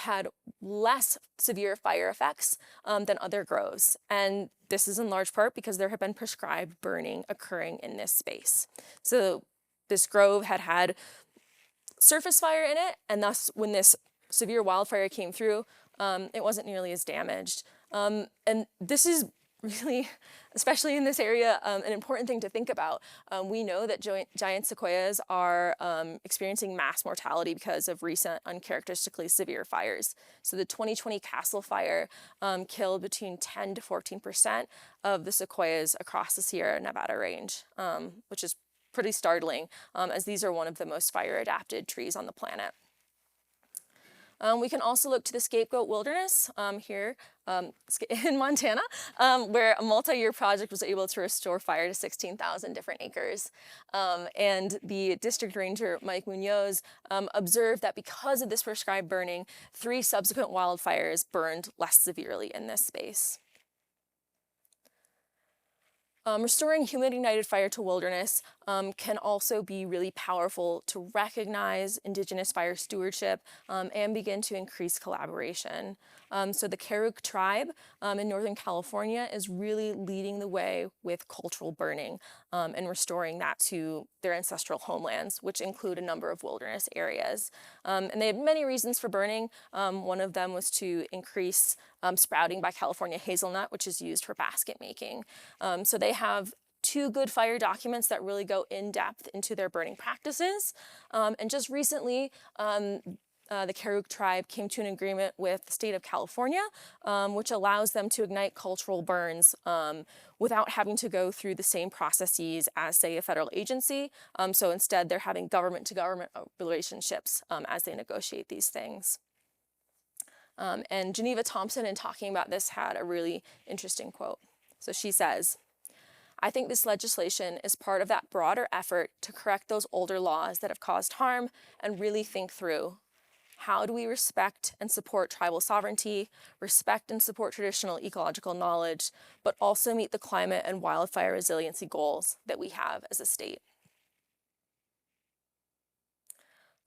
had less severe fire effects than other groves. And this is in large part because there had been prescribed burning occurring in this space. So this grove had had surface fire in it, and thus when this severe wildfire came through, it wasn't nearly as damaged. And this is really, especially in this area, an important thing to think about. We know that giant sequoias are experiencing mass mortality because of recent uncharacteristically severe fires. So the 2020 Castle Fire killed between 10 to 14% of the sequoias across the Sierra Nevada range, which is pretty startling, as these are one of the most fire-adapted trees on the planet. We can also look to the Scapegoat Wilderness here in Montana, where a multi-year project was able to restore fire to 16,000 different acres. And the district ranger, Mike Munoz, observed that because of this prescribed burning, 3 subsequent wildfires burned less severely in this space. Restoring human-ignited fire to wilderness can also be really powerful to recognize Indigenous fire stewardship and begin to increase collaboration. So the Karuk tribe in Northern California is really leading the way with cultural burning and restoring that to their ancestral homelands, which include a number of wilderness areas. And they had many reasons for burning. One of them was to increase sprouting by California hazelnut, which is used for basket making. So they have 2 good fire documents that really go in depth into their burning practices. And just recently, the Karuk tribe came to an agreement with the state of California, which allows them to ignite cultural burns without having to go through the same processes as, say, a federal agency. So instead, they're having government-to-government relationships as they negotiate these things. And Geneva Thompson, in talking about this, had a really interesting quote. So she says, "I think this legislation is part of that broader effort to correct those older laws that have caused harm and really think through, how do we respect and support tribal sovereignty, respect and support traditional ecological knowledge, but also meet the climate and wildfire resiliency goals that we have as a state?"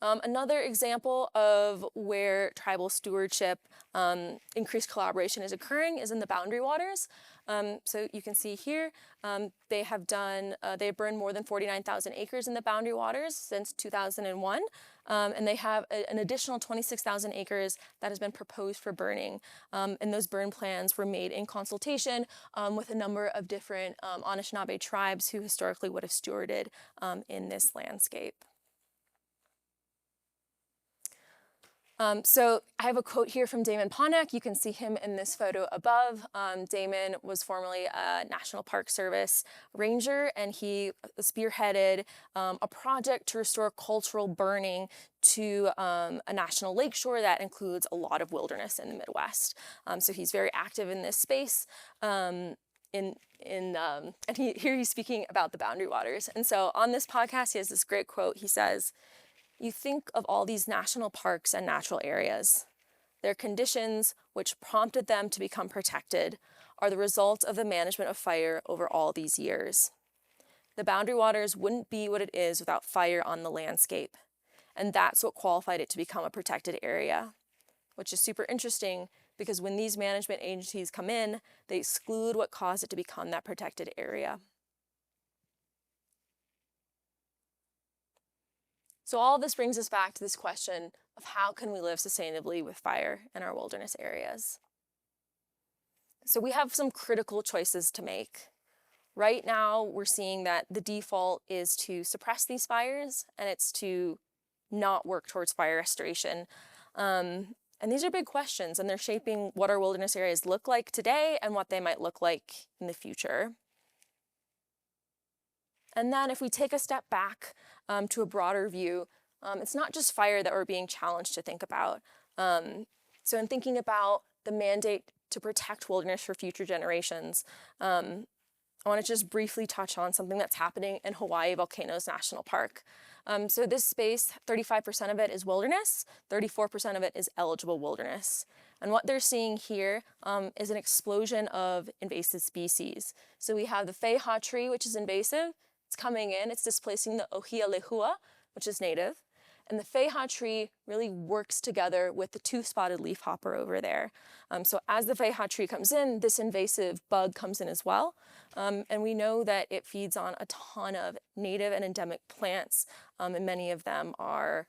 Another example of where tribal stewardship, increased collaboration is occurring is in the boundary waters. So you can see here, they have burned more than 49,000 acres in the boundary waters since 2001. And they have an additional 26,000 acres that has been proposed for burning. And those burn plans were made in consultation with a number of different Anishinaabe tribes who historically would have stewarded in this landscape. So I have a quote here from Damon Ponek. You can see him in this photo above. Damon was formerly a National Park Service ranger, and he spearheaded a project to restore cultural burning to a national lakeshore that includes a lot of wilderness in the Midwest. So he's very active in this space. And here he's speaking about the boundary waters. And so on this podcast, he has this great quote. He says, "You think of all these national parks and natural areas. Their conditions, which prompted them to become protected, are the result of the management of fire over all these years. The boundary waters wouldn't be what it is without fire on the landscape. And that's what qualified it to become a protected area," which is super interesting because when these management agencies come in, they exclude what caused it to become that protected area. So all of this brings us back to this question of how can we live sustainably with fire in our wilderness areas? So we have some critical choices to make. Right now, we're seeing that the default is to suppress these fires, and it's to not work towards fire restoration. And these are big questions, and they're shaping what our wilderness areas look like today and what they might look like in the future. And then if we take a step back to a broader view, it's not just fire that we're being challenged to think about. So in thinking about the mandate to protect wilderness for future generations, I want to just briefly touch on something that's happening in Hawaii Volcanoes National Park. So this space, 35% of it is wilderness, 34% of it is eligible wilderness. And what they're seeing here is an explosion of invasive species. So we have the whea tree, which is invasive. It's coming in, it's displacing the ohia lehua, which is native. And the whea tree really works together with the two-spotted leafhopper over there. So as the whea tree comes in, this invasive bug comes in as well. And we know that it feeds on a ton of native and endemic plants, and many of them are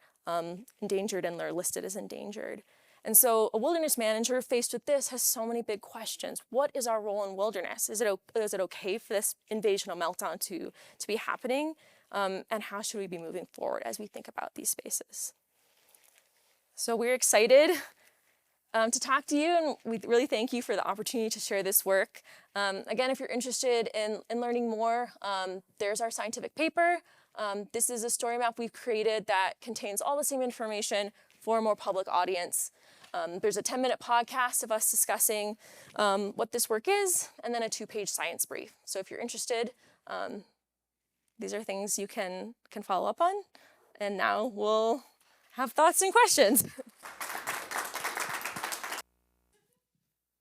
endangered and they're listed as endangered. And so a wilderness manager faced with this has so many big questions. What is our role in wilderness? Is it okay for this invasional meltdown to be happening? And how should we be moving forward as we think about these spaces? So we're excited to talk to you, and we really thank you for the opportunity to share this work. Again, if you're interested in learning more, there's our scientific paper. This is a story map we've created that contains all the same information for a more public audience. There's a 10-minute podcast of us discussing what this work is, and then a 2-page science brief. So if you're interested, these are things you can follow up on. And now we'll have thoughts and questions.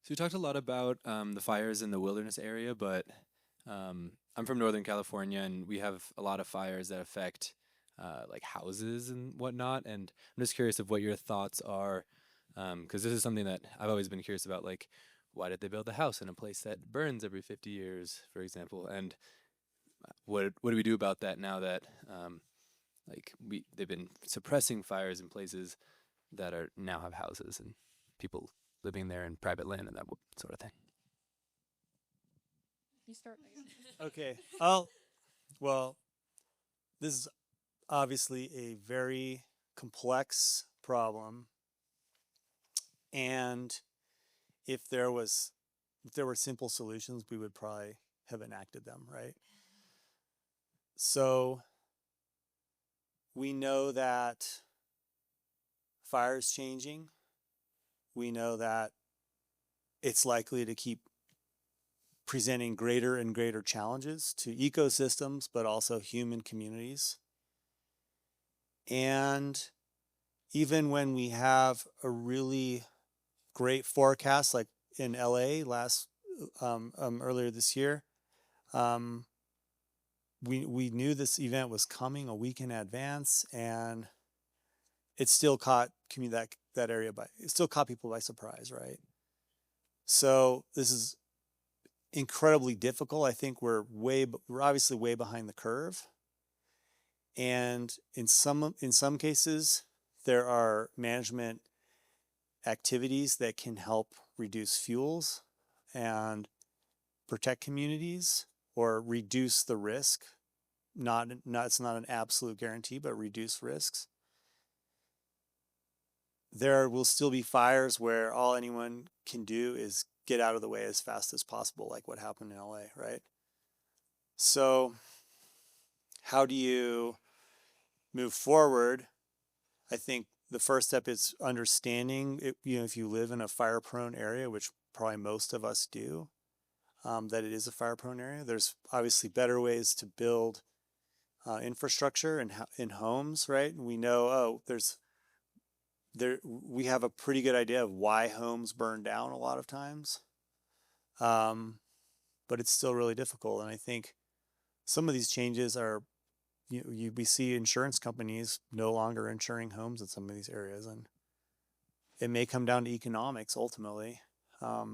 So we talked a lot about the fires in the wilderness area, but I'm from Northern California, and we have a lot of fires that affect like houses and whatnot. And I'm just curious of what your thoughts are, because this is something that I've always been curious about. Like, why did they build a house in a place that burns every 50 years, for example? And what do we do about that now that like they've been suppressing fires in places that are now have houses and people living there in private land and that sort of thing? You start. Okay. Well, this is obviously a very complex problem, and if there were simple solutions, we would probably have enacted them, right? So we know that fire is changing. We know that it's likely to keep presenting greater and greater challenges to ecosystems, but also human communities. And even when we have a really great forecast, like in LA earlier this year, we knew this event was coming a week in advance, and it still caught that area it still caught people by surprise, right? So this is incredibly difficult. I think we're obviously way behind the curve, and in some cases there are management activities that can help reduce fuels and protect communities or reduce the risk. It's not an absolute guarantee, but reduce risks. There will still be fires where all anyone can do is get out of the way as fast as possible, like what happened in LA, right? So how do you move forward? I think the first step is understanding it, if you live in a fire-prone area, which probably most of us do, that it is a fire-prone area. There's obviously better ways to build infrastructure in homes, right? We know, we have a pretty good idea of why homes burn down a lot of times, but it's still really difficult. And I think some of these changes are, we see insurance companies no longer insuring homes in some of these areas, and it may come down to economics ultimately. Yeah.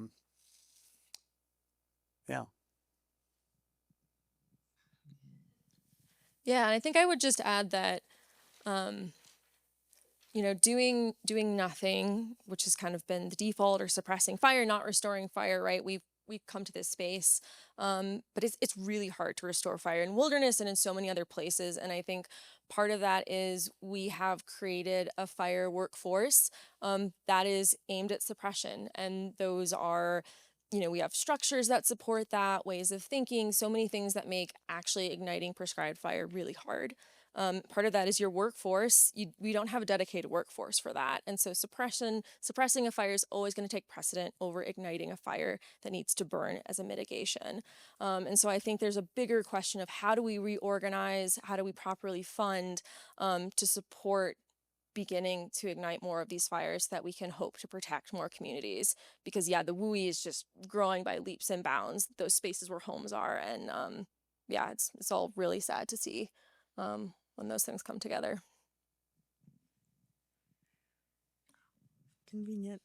Yeah, and I think I would just add that, doing nothing, which has kind of been the default, or suppressing fire, not restoring fire, right? We've come to this space, but it's really hard to restore fire in wilderness and in so many other places. And I think part of that is we have created a fire workforce that is aimed at suppression, and those are, we have structures that support that, ways of thinking, so many things that make actually igniting prescribed fire really hard. Part of that is your workforce. We don't have a dedicated workforce for that. And so suppressing a fire is always going to take precedent over igniting a fire that needs to burn as a mitigation. And so I think there's a bigger question of how do we reorganize, how do we properly fund to support beginning to ignite more of these fires that we can hope to protect more communities. Because the WUI is just growing by leaps and bounds, those spaces where homes are. And it's all really sad to see when those things come together. Convenient.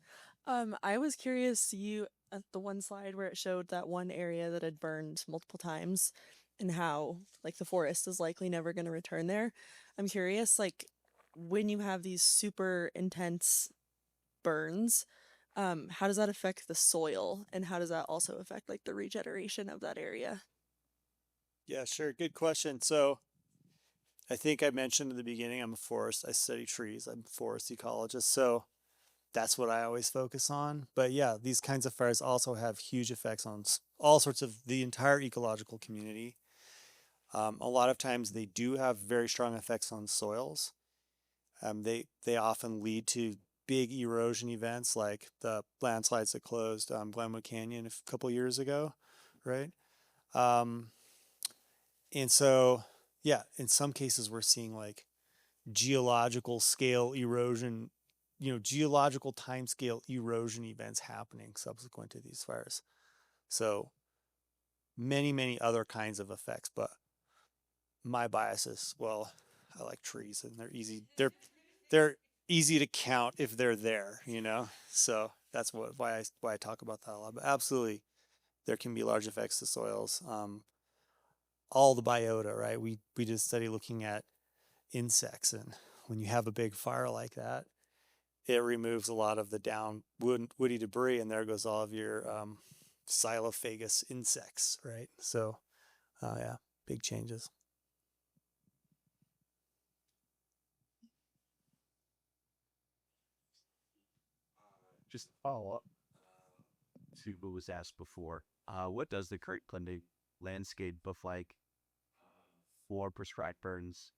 I was curious, you at the one slide where it showed that one area that had burned multiple times and how like the forest is likely never going to return there. I'm curious, like when you have these super intense burns, how does that affect the soil, and how does that also affect like the regeneration of that area? Yeah, sure. Good question. So I think I mentioned in the beginning, I study trees. I'm a forest ecologist. So that's what I always focus on. But yeah, these kinds of fires also have huge effects on all sorts of the entire ecological community. A lot of times they do have very strong effects on soils. They often lead to big erosion events like the landslides that closed Glenwood Canyon a couple years ago, right? And so, yeah, in some cases we're seeing like geological scale erosion, geological time scale erosion events happening subsequent to these fires. So many other kinds of effects. But my bias is, well, I like trees, and they're easy to count if they're there, So that's why I talk about that a lot. But absolutely, there can be large effects to soils. All the biota, right? We did a study looking at insects, and when you have a big fire like that, it removes a lot of the woody debris, and there goes all of your xylophagous insects, right? So, yeah, big changes. Just to follow up to what was asked before, what does the current cleansing landscape look like for prescribed burns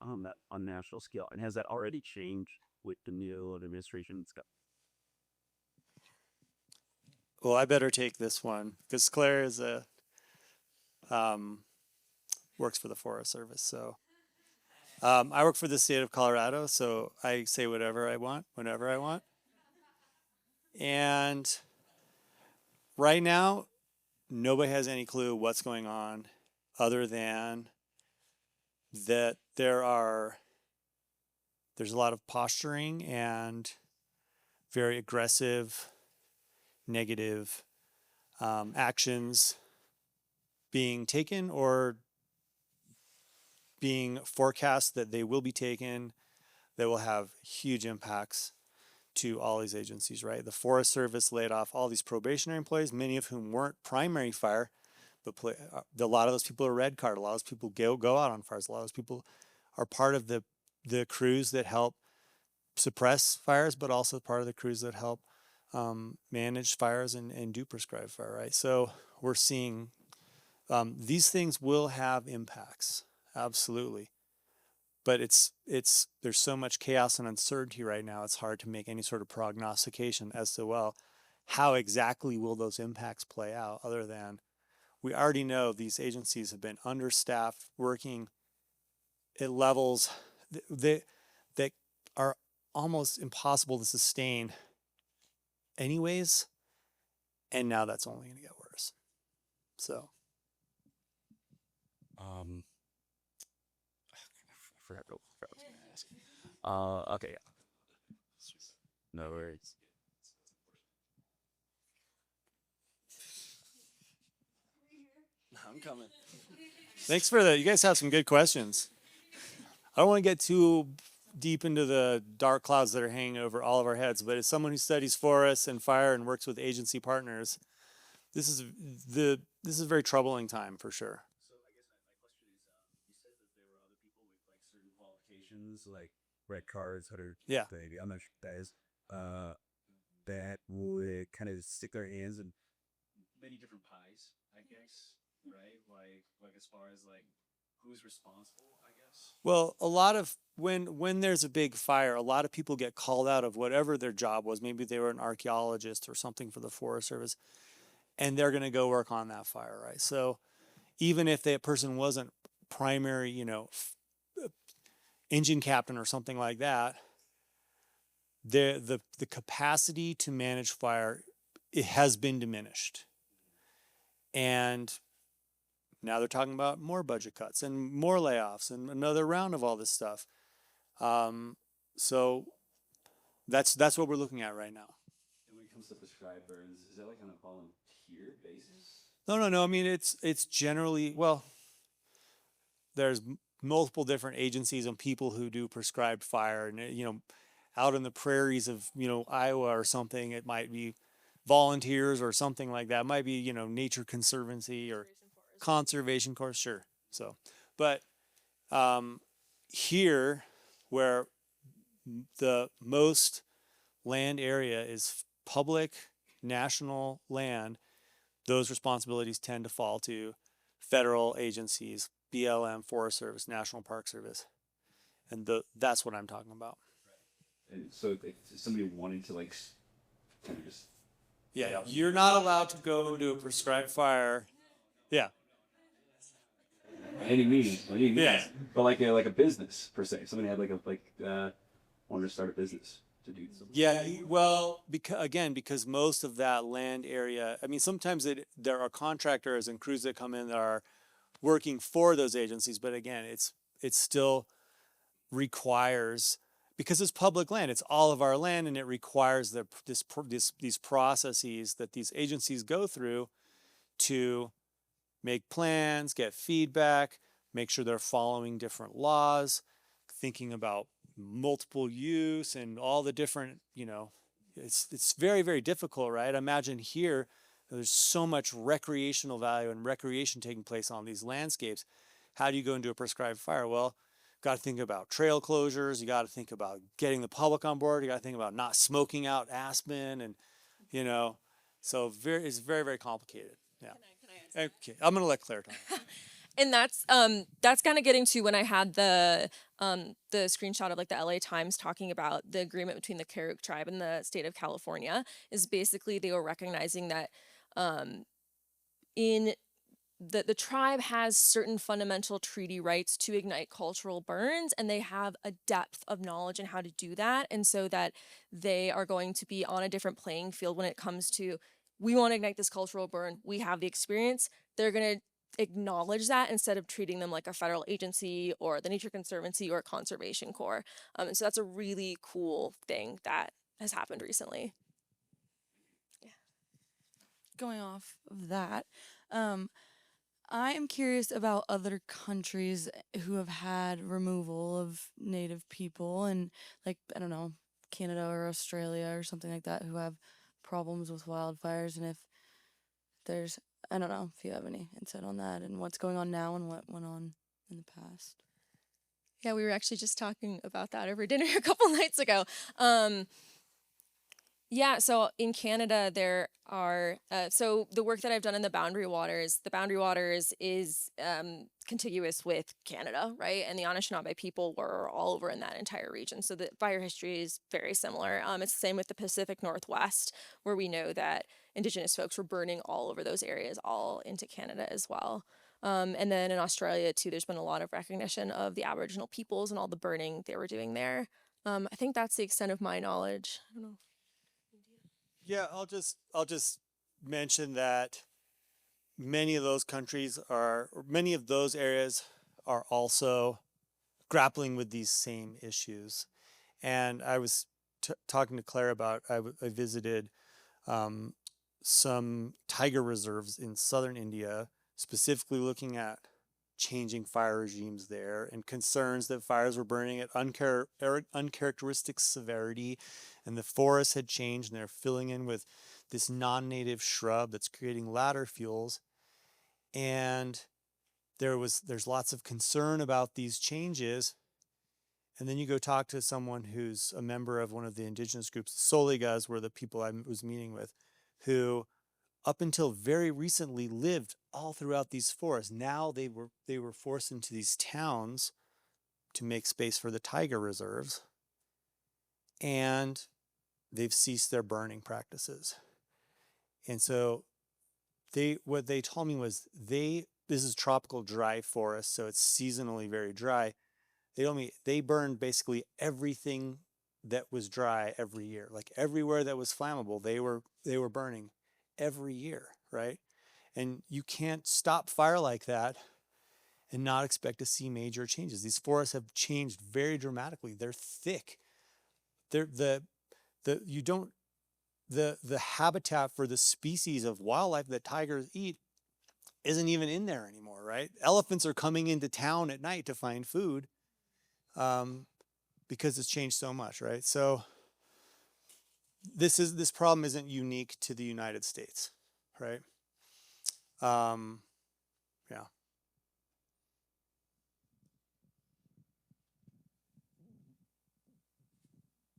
on that unnatural scale? And has that already changed with the new administration and stuff? Well, I better take this one because Claire is works for the Forest Service. So I work for the state of Colorado, so I say whatever I want, whenever I want. And right now, nobody has any clue what's going on other than that there's a lot of posturing and very aggressive, negative actions being taken or being forecast that they will be taken that will have huge impacts to all these agencies, right? The Forest Service laid off all these probationary employees, many of whom weren't primary fire, but a lot of those people are red card. A lot of those people go out on fires. A lot of those people are part of the crews that help suppress fires, but also part of the crews that help manage fires and do prescribed fire, right? So we're seeing these things will have impacts, absolutely. But there's so much chaos and uncertainty right now, it's hard to make any sort of prognostication as to, well, how exactly will those impacts play out, other than we already know these agencies have been understaffed, working at levels that are almost impossible to sustain anyways, and now that's only going to get worse. So I forgot what I was going to ask. Okay, yeah. No worries. I'm coming. Thanks for that. You guys have some good questions. I don't want to get too deep into the dark clouds that are hanging over all of our heads, but as someone who studies forests and fire and works with agency partners, this is a very troubling time for sure. So I guess my question is, you said that there were other people with like certain qualifications, like red cards, Yeah. I'm not sure what that is, that would kind of stick their hands in many different pies, I guess, right? Like as far as like who's responsible, I guess. Well, a lot of when there's a big fire, a lot of people get called out of whatever their job was. Maybe they were an archaeologist or something for the Forest Service, and they're going to go work on that fire, right? So even if that person wasn't primary, engine captain or something like that, the capacity to manage fire, it has been diminished. And now they're talking about more budget cuts and more layoffs and another round of all this stuff. So that's what we're looking at right now. And when it comes to prescribed burns, is that like on a volunteer basis? No. I mean, it's generally, well, there's multiple different agencies and people who do prescribed fire, and out in the prairies of Iowa or something, it might be volunteers or something like that. It might be Nature Conservancy or Conservation Corps, sure. So, but here, where the most land area is public national land, those responsibilities tend to fall to federal agencies, BLM, Forest Service, National Park Service, and that's what I'm talking about. And so if somebody wanted to like kind of just you're not allowed to go into a prescribed fire. Yeah. by any means, Yeah. but like a business per se. Somebody had wanted to start a business. to do something? Yeah, well, because most of that land area, I mean, sometimes there are contractors and crews that come in that are working for those agencies, but again, it still requires, because it's public land, it's all of our land, and it requires these processes that these agencies go through to make plans, get feedback, make sure they're following different laws, thinking about multiple use and all the different, it's very, very difficult, right? Imagine here, there's so much recreational value and recreation taking place on these landscapes. How do you go into a prescribed fire? Well, got to think about trail closures. You got to think about getting the public on board. You got to think about not smoking out aspen, and so it's very, very complicated. Yeah. Can I answer okay, I'm gonna let Claire talk. And that's kind of getting to when I had the screenshot of like the LA Times talking about the agreement between the Karuk tribe and the state of California. Is basically they were recognizing that in the tribe has certain fundamental treaty rights to ignite cultural burns, and they have a depth of knowledge in how to do that, and so that they are going to be on a different playing field when it comes to, we want to ignite this cultural burn, we have the experience. They're going to acknowledge that instead of treating them like a federal agency or the Nature Conservancy or Conservation Corps. And so that's a really cool thing that has happened recently. Going off of that, I am curious about other countries who have had removal of native people, and like, I don't know, Canada or Australia or something like that, who have problems with wildfires, and if there's, I don't know if you have any insight on that and what's going on now and what went on in the past. Yeah, we were actually just talking about that over dinner a couple nights ago. Yeah, so in Canada, there are, so the work that I've done in the Boundary Waters is contiguous with Canada, right? And the Anishinaabe people were all over in that entire region. So the fire history is very similar. It's the same with the Pacific Northwest, where we know that Indigenous folks were burning all over those areas, all into Canada as well. And then in Australia, too, there's been a lot of recognition of the Aboriginal peoples and all the burning they were doing there. I think that's the extent of my knowledge. I don't know. Yeah, I'll just mention that many of those areas are also grappling with these same issues. And I was talking to Claire about, I visited some tiger reserves in southern India, specifically looking at changing fire regimes there and concerns that fires were burning at uncharacteristic severity, and the forests had changed and they're filling in with this non-native shrub that's creating ladder fuels. And there's lots of concern about these changes. And then you go talk to someone who's a member of one of the indigenous groups, the Soligas were the people I was meeting with, who up until very recently lived all throughout these forests. Now they were forced into these towns to make space for the tiger reserves, and they've ceased their burning practices. And so what they told me was this is tropical dry forest, so it's seasonally very dry. They told me they burned basically everything that was dry every year. Like everywhere that was flammable, they were burning every year, right? And you can't stop fire like that and not expect to see major changes. These forests have changed very dramatically. They're thick. The habitat for the species of wildlife that tigers eat isn't even in there anymore, right? Elephants are coming into town at night to find food because it's changed so much, right? So this problem isn't unique to the United States, right? Yeah.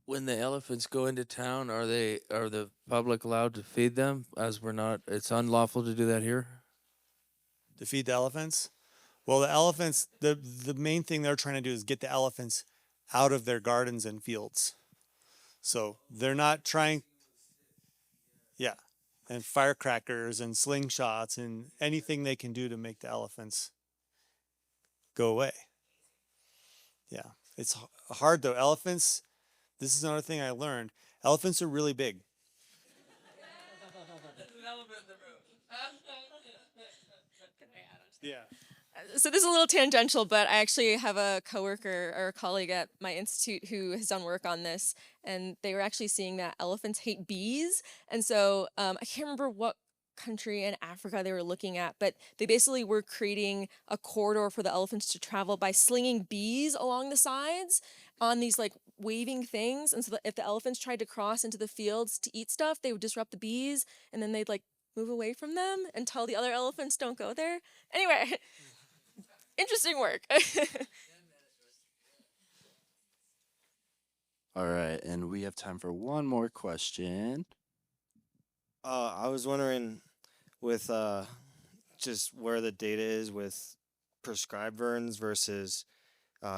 When the elephants go into town, are the public allowed to feed them? As we're not, it's unlawful to do that here. To feed the elephants? Well, the elephants, the main thing they're trying to do is get the elephants out of their gardens and fields. So they're not trying, yeah, and firecrackers and slingshots and anything they can do to make the elephants go away. Yeah, it's hard though. Elephants, this is another thing I learned. Elephants are really big. Yeah. So this is a little tangential, but I actually have a coworker or a colleague at my institute who has done work on this, and they were actually seeing that elephants hate bees. And so I can't remember what country in Africa they were looking at, but they basically were creating a corridor for the elephants to travel by slinging bees along the sides on these like waving things. And so that if the elephants tried to cross into the fields to eat stuff, they would disrupt the bees, and then they'd like move away from them and tell the other elephants don't go there. Anyway, interesting work. All right, and we have time for one more question. I was wondering with just where the data is with prescribed burns versus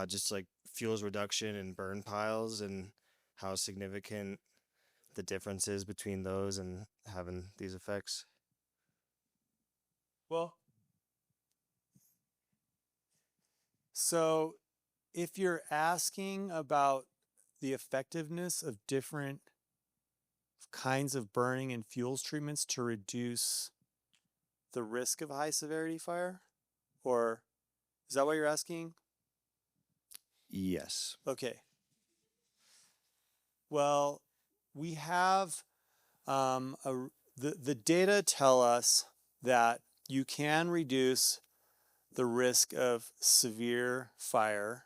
just like fuels reduction and burn piles and how significant the difference is between those and having these effects. Well, so if you're asking about the effectiveness of different kinds of burning and fuels treatments to reduce the risk of high severity fire, or is that what you're asking? Yes. Okay. Well, we have the data tell us that you can reduce the risk of severe fire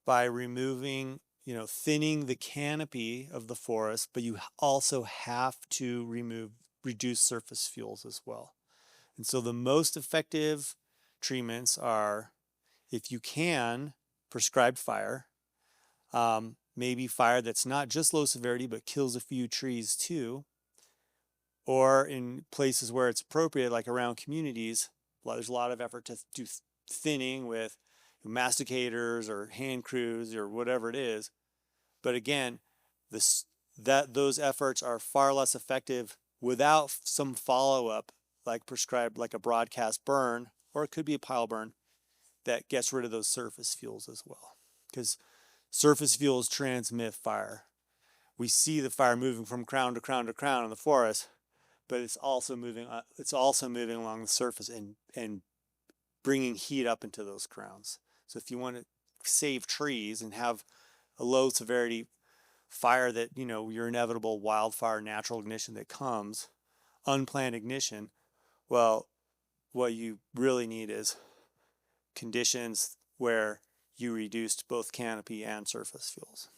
by removing, thinning the canopy of the forest, but you also have to reduce surface fuels as well. And so the most effective treatments are, if you can, prescribed fire, maybe fire that's not just low severity, but kills a few trees too. Or in places where it's appropriate, like around communities, there's a lot of effort to do thinning with masticators or hand crews or whatever it is. But again, those efforts are far less effective without some follow-up, like prescribed, like a broadcast burn, or it could be a pile burn that gets rid of those surface fuels as well. Because surface fuels transmit fire. We see the fire moving from crown to crown to crown in the forest, but it's also moving along the surface and bringing heat up into those crowns. So if you want to save trees and have a low severity fire that, your inevitable wildfire natural ignition that comes, unplanned ignition, well, what you really need is conditions where you reduced both canopy and surface fuels.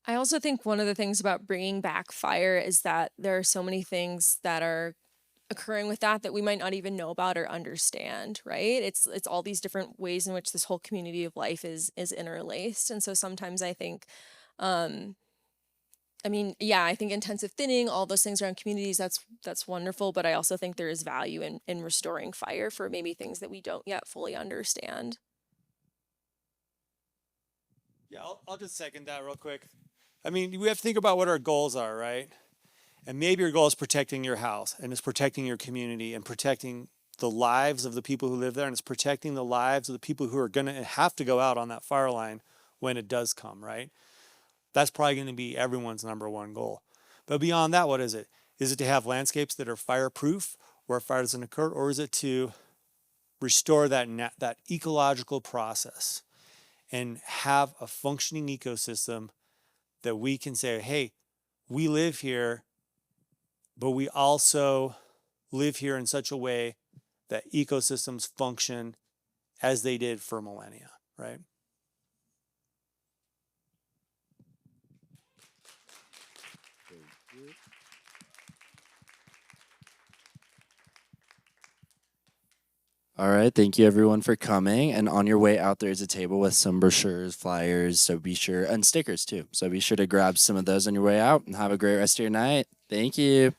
I also think one of the things about bringing back fire is that there are so many things that are occurring with that we might not even know about or understand, right? It's all these different ways in which this whole community of life is interlaced. And so sometimes I think I think intensive thinning, all those things around communities, that's wonderful, but I also think there is value in restoring fire for maybe things that we don't yet fully understand. Yeah, I'll just second that real quick. We have to think about what our goals are, right? And maybe your goal is protecting your house, and it's protecting your community, and protecting the lives of the people who live there, and it's protecting the lives of the people who are going to have to go out on that fire line when it does come, right? That's probably going to be everyone's number one goal. But beyond that, what is it? Is it to have landscapes that are fireproof where fire doesn't occur, or is it to restore that ecological process and have a functioning ecosystem that we can say, hey, we live here, but we also live here in such a way that ecosystems function as they did for millennia, right? All right, thank you everyone for coming. And on your way out, there's a table with some brochures, flyers, so be sure, and stickers too. So be sure to grab some of those on your way out and have a great rest of your night. Thank you.